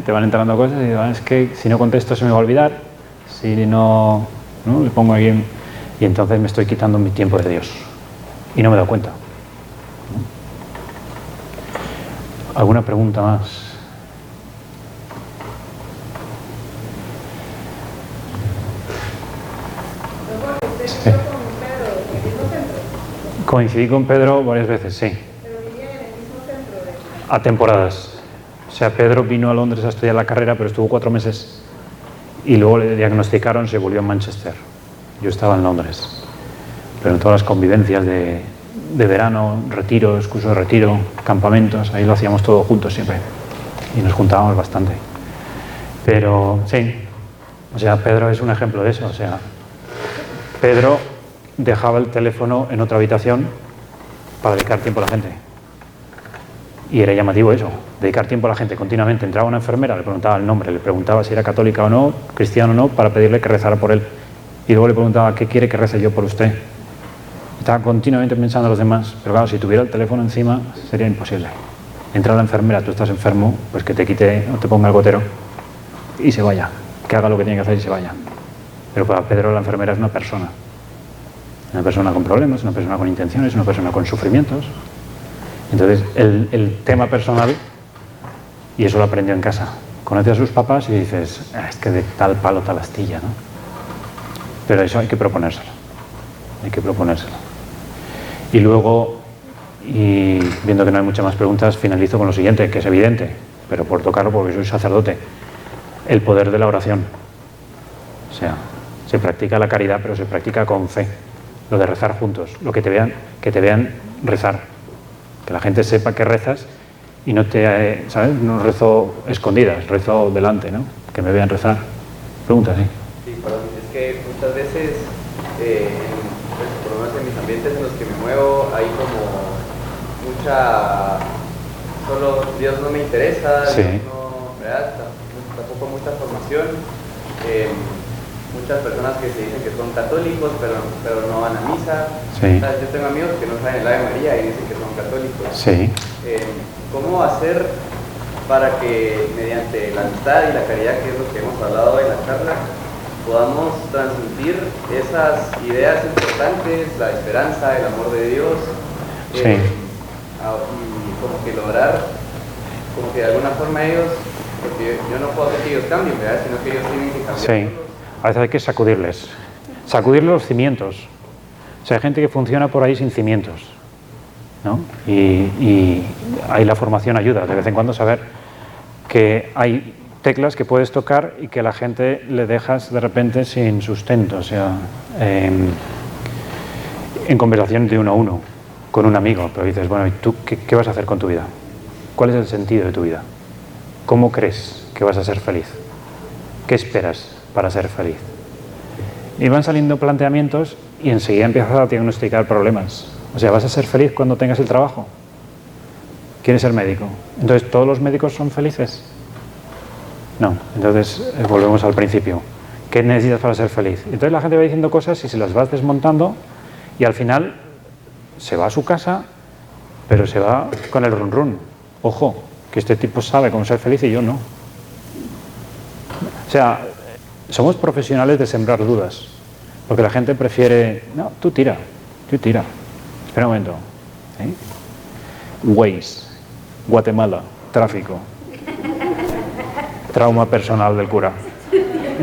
Te van entrando cosas y digo, es que si no contesto se me va a olvidar, si no, ¿no?, le pongo aquí y entonces me estoy quitando mi tiempo de Dios y no me doy cuenta, ¿no? ¿Alguna pregunta más? Sí. Coincidí con Pedro varias veces, sí. ¿Pero vivía en el mismo centro? A temporadas. O sea, Pedro vino a Londres a estudiar la carrera, pero estuvo 4 meses y luego le diagnosticaron, se volvió a Manchester. Yo estaba en Londres, pero en todas las convivencias de verano, retiros, cursos de retiro, campamentos, ahí lo hacíamos todo juntos siempre y nos juntábamos bastante. Pero sí, o sea, Pedro es un ejemplo de eso. O sea, Pedro dejaba el teléfono en otra habitación para dedicar tiempo a la gente. Y era llamativo eso, dedicar tiempo a la gente continuamente. Entraba una enfermera, le preguntaba el nombre, le preguntaba si era católica o no, cristiano o no, para pedirle que rezara por él. Y luego le preguntaba, ¿qué quiere que rece yo por usted? Estaba continuamente pensando en los demás, pero claro, si tuviera el teléfono encima sería imposible. Entra la enfermera, tú estás enfermo, pues que te quite o te ponga el gotero y se vaya, que haga lo que tiene que hacer y se vaya. Pero para Pedro la enfermera es una persona con problemas, una persona con intenciones, una persona con sufrimientos. Entonces el tema personal, y eso lo aprendió en casa, conoce a sus papás y dices, es que de tal palo tal astilla, ¿no? Pero eso hay que proponérselo, y luego, y viendo que no hay muchas más preguntas, finalizo con lo siguiente, que es evidente, pero por tocarlo porque soy sacerdote: el poder de la oración. O sea, se practica la caridad, pero se practica con fe. Lo de rezar juntos, que te vean rezar, que la gente sepa que rezas y no te, ¿sabes? No rezo escondidas, rezo delante, ¿no? Que me vean rezar. Pregunta, sí. Sí, perdón, es que muchas veces, pues, por lo menos en mis ambientes en los que me muevo, hay como mucha, solo Dios no me interesa, Sí. Dios no, ¿verdad? Tampoco mucha formación. Muchas personas que se dicen que son católicos, pero no van a misa. Sí. Yo tengo amigos que no saben el Ave María y dicen que son católicos. Sí. ¿Cómo hacer para que mediante la amistad y la caridad, que es lo que hemos hablado en la charla, podamos transmitir esas ideas importantes, la esperanza, el amor de Dios, y como que lograr, como que de alguna forma ellos, porque yo no puedo hacer que ellos cambien, ¿verdad? Sino que ellos tienen que cambiar. Sí, a veces hay que sacudirles los cimientos. O sea, hay gente que funciona por ahí sin cimientos, ¿no? Y ahí la formación ayuda, de vez en cuando saber que hay teclas que puedes tocar y que a la gente le dejas de repente sin sustento, o sea, en conversación de uno a uno, con un amigo, pero dices, bueno, ¿y tú qué vas a hacer con tu vida? ¿Cuál es el sentido de tu vida? ¿Cómo crees que vas a ser feliz? ¿Qué esperas para ser feliz? Y van saliendo planteamientos y enseguida empiezas a diagnosticar problemas. O sea, ¿vas a ser feliz cuando tengas el trabajo? ¿Quieres ser médico? Entonces, ¿todos los médicos son felices? No. Entonces, volvemos al principio. ¿Qué necesitas para ser feliz? Entonces la gente va diciendo cosas y se las vas desmontando y al final se va a su casa, pero se va con el run run. Ojo, que este tipo sabe cómo ser feliz y yo no. O sea, somos profesionales de sembrar dudas, porque la gente prefiere, no, tú tira. Espera un momento. Waze, Guatemala, tráfico, trauma personal del cura.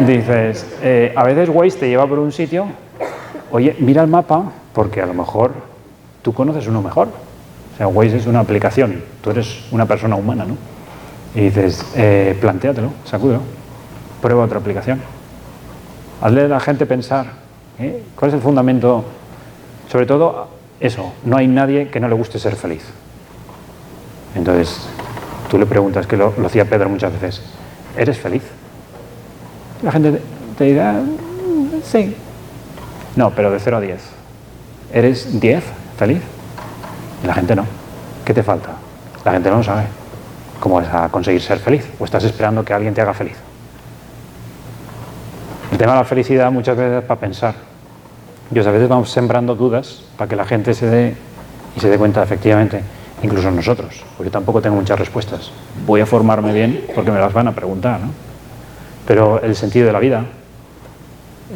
Dices, a veces Waze te lleva por un sitio, oye, mira el mapa, porque a lo mejor tú conoces uno mejor. O sea, Waze es una aplicación, tú eres una persona humana, ¿no? Y dices, plantéatelo, sacúdelo, prueba otra aplicación. Hazle a la gente pensar, ¿cuál es el fundamento? Sobre todo, eso, no hay nadie que no le guste ser feliz. Entonces, tú le preguntas, que lo hacía Pedro muchas veces, ¿eres feliz? La gente te dirá, sí. No, pero de 0 a 10. ¿Eres 10 feliz? Y la gente no. ¿Qué te falta? La gente no lo sabe. ¿Cómo vas a conseguir ser feliz? ¿O estás esperando que alguien te haga feliz? El tema de la felicidad muchas veces es para pensar. Y a veces vamos sembrando dudas para que la gente se dé cuenta efectivamente, incluso nosotros, porque yo tampoco tengo muchas respuestas. Voy a formarme bien porque me las van a preguntar, ¿no? Pero el sentido de la vida,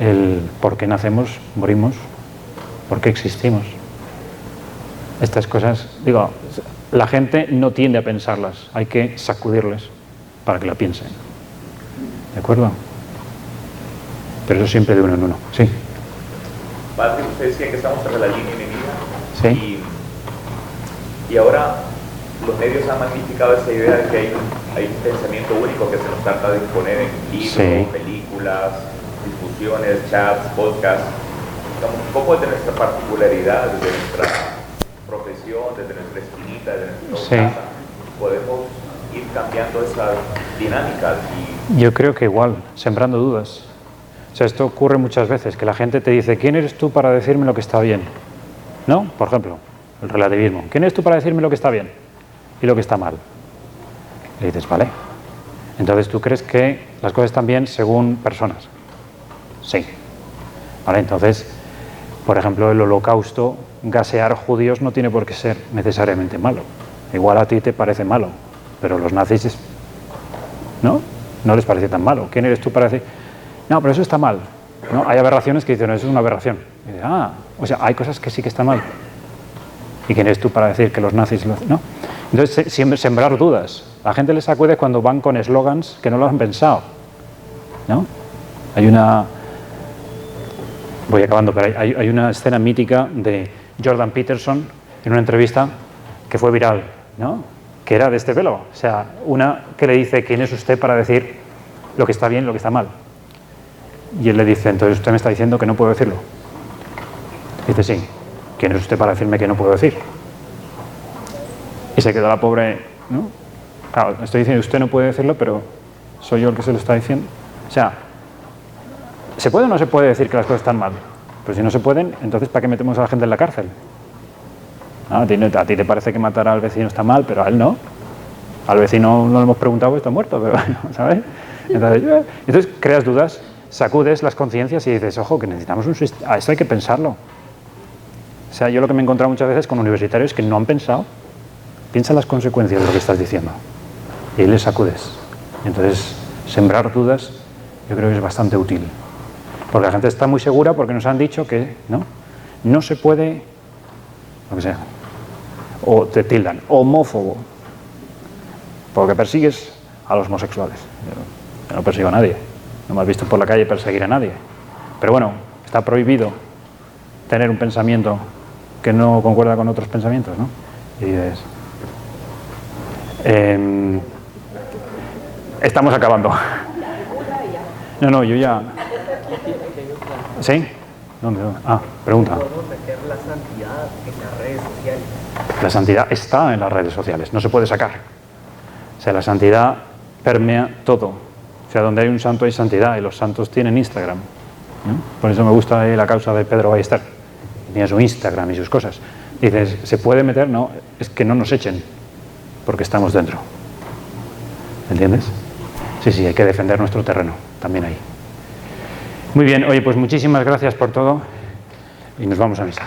el por qué nacemos, morimos, por qué existimos, estas cosas, digo, la gente no tiende a pensarlas, hay que sacudirles para que la piensen. ¿De acuerdo? Pero eso siempre de uno en uno. Sí. Padre, usted decía que estamos tras la línea enemiga. Sí. Y ahora los medios han magnificado esa idea de que hay un pensamiento único que se nos trata de imponer en libros, sí, películas, discusiones, chats, podcasts. Digamos, un poco desde nuestra particularidad, desde nuestra profesión, desde nuestra esquinita, desde nuestra casa, podemos ir cambiando esas dinámicas. Yo creo que igual, sembrando dudas. O sea, esto ocurre muchas veces, que la gente te dice, ¿quién eres tú para decirme lo que está bien? ¿No? Por ejemplo, el relativismo. ¿Quién eres tú para decirme lo que está bien y lo que está mal? Y dices, vale. Entonces, ¿tú crees que las cosas están bien según personas? Sí. Vale, entonces, por ejemplo, el holocausto, gasear judíos no tiene por qué ser necesariamente malo. Igual a ti te parece malo, pero los nazis, ¿no? No les parece tan malo. ¿Quién eres tú para decir? No, pero eso está mal, ¿no? Hay aberraciones que dicen, no, eso es una aberración. Y dices, o sea, hay cosas que sí que están mal. ¿Y quién eres tú para decir que los nazis lo hacen? ¿No? Entonces, siempre sembrar dudas. La gente les sacude cuando van con eslogans que no lo han pensado, ¿no? Hay una... Voy acabando, pero hay una escena mítica de Jordan Peterson en una entrevista que fue viral, ¿no? Que era de este pelo. O sea, una que le dice, ¿quién es usted para decir lo que está bien y lo que está mal? Y él le dice, entonces usted me está diciendo que no puedo decirlo. Dice, sí. ¿Quién es usted para decirme que no puedo decir? Y se quedó la pobre, ¿no? Claro, estoy diciendo, usted no puede decirlo, pero soy yo el que se lo está diciendo. O sea, ¿se puede o no se puede decir que las cosas están mal? Pero si no se pueden, entonces ¿para qué metemos a la gente en la cárcel? A ti te parece que matar al vecino está mal, pero a él no. Al vecino no le hemos preguntado, pues está muerto, pero ¿sabes? Entonces creas dudas, sacudes las conciencias y dices, ojo, que necesitamos un sistema, a esto hay que pensarlo. O sea, yo lo que me he encontrado muchas veces con universitarios que no han pensado, piensa las consecuencias de lo que estás diciendo. y ahí les sacudes. Entonces, sembrar dudas yo creo que es bastante útil. Porque la gente está muy segura porque nos han dicho que no se puede, lo que sea, o te tildan homófobo, porque persigues a los homosexuales. Yo no persigo a nadie, no me has visto por la calle perseguir a nadie. Pero bueno, está prohibido tener un pensamiento que no concuerda con otros pensamientos, ¿no? Y dices, estamos acabando. No, yo ya... ¿Sí? ¿Dónde? Ah, pregunta. ¿Podemos meter la santidad en las redes sociales? La santidad está en las redes sociales, no se puede sacar. O sea, la santidad permea todo. O sea, donde hay un santo hay santidad, y los santos tienen Instagram, ¿no? Por eso me gusta la causa de Pedro Ballester. Tenía su Instagram y sus cosas. Dices, ¿se puede meter? No, es que no nos echen, porque estamos dentro. ¿Entiendes? Sí, hay que defender nuestro terreno, también ahí. Muy bien, oye, pues muchísimas gracias por todo y nos vamos a misa.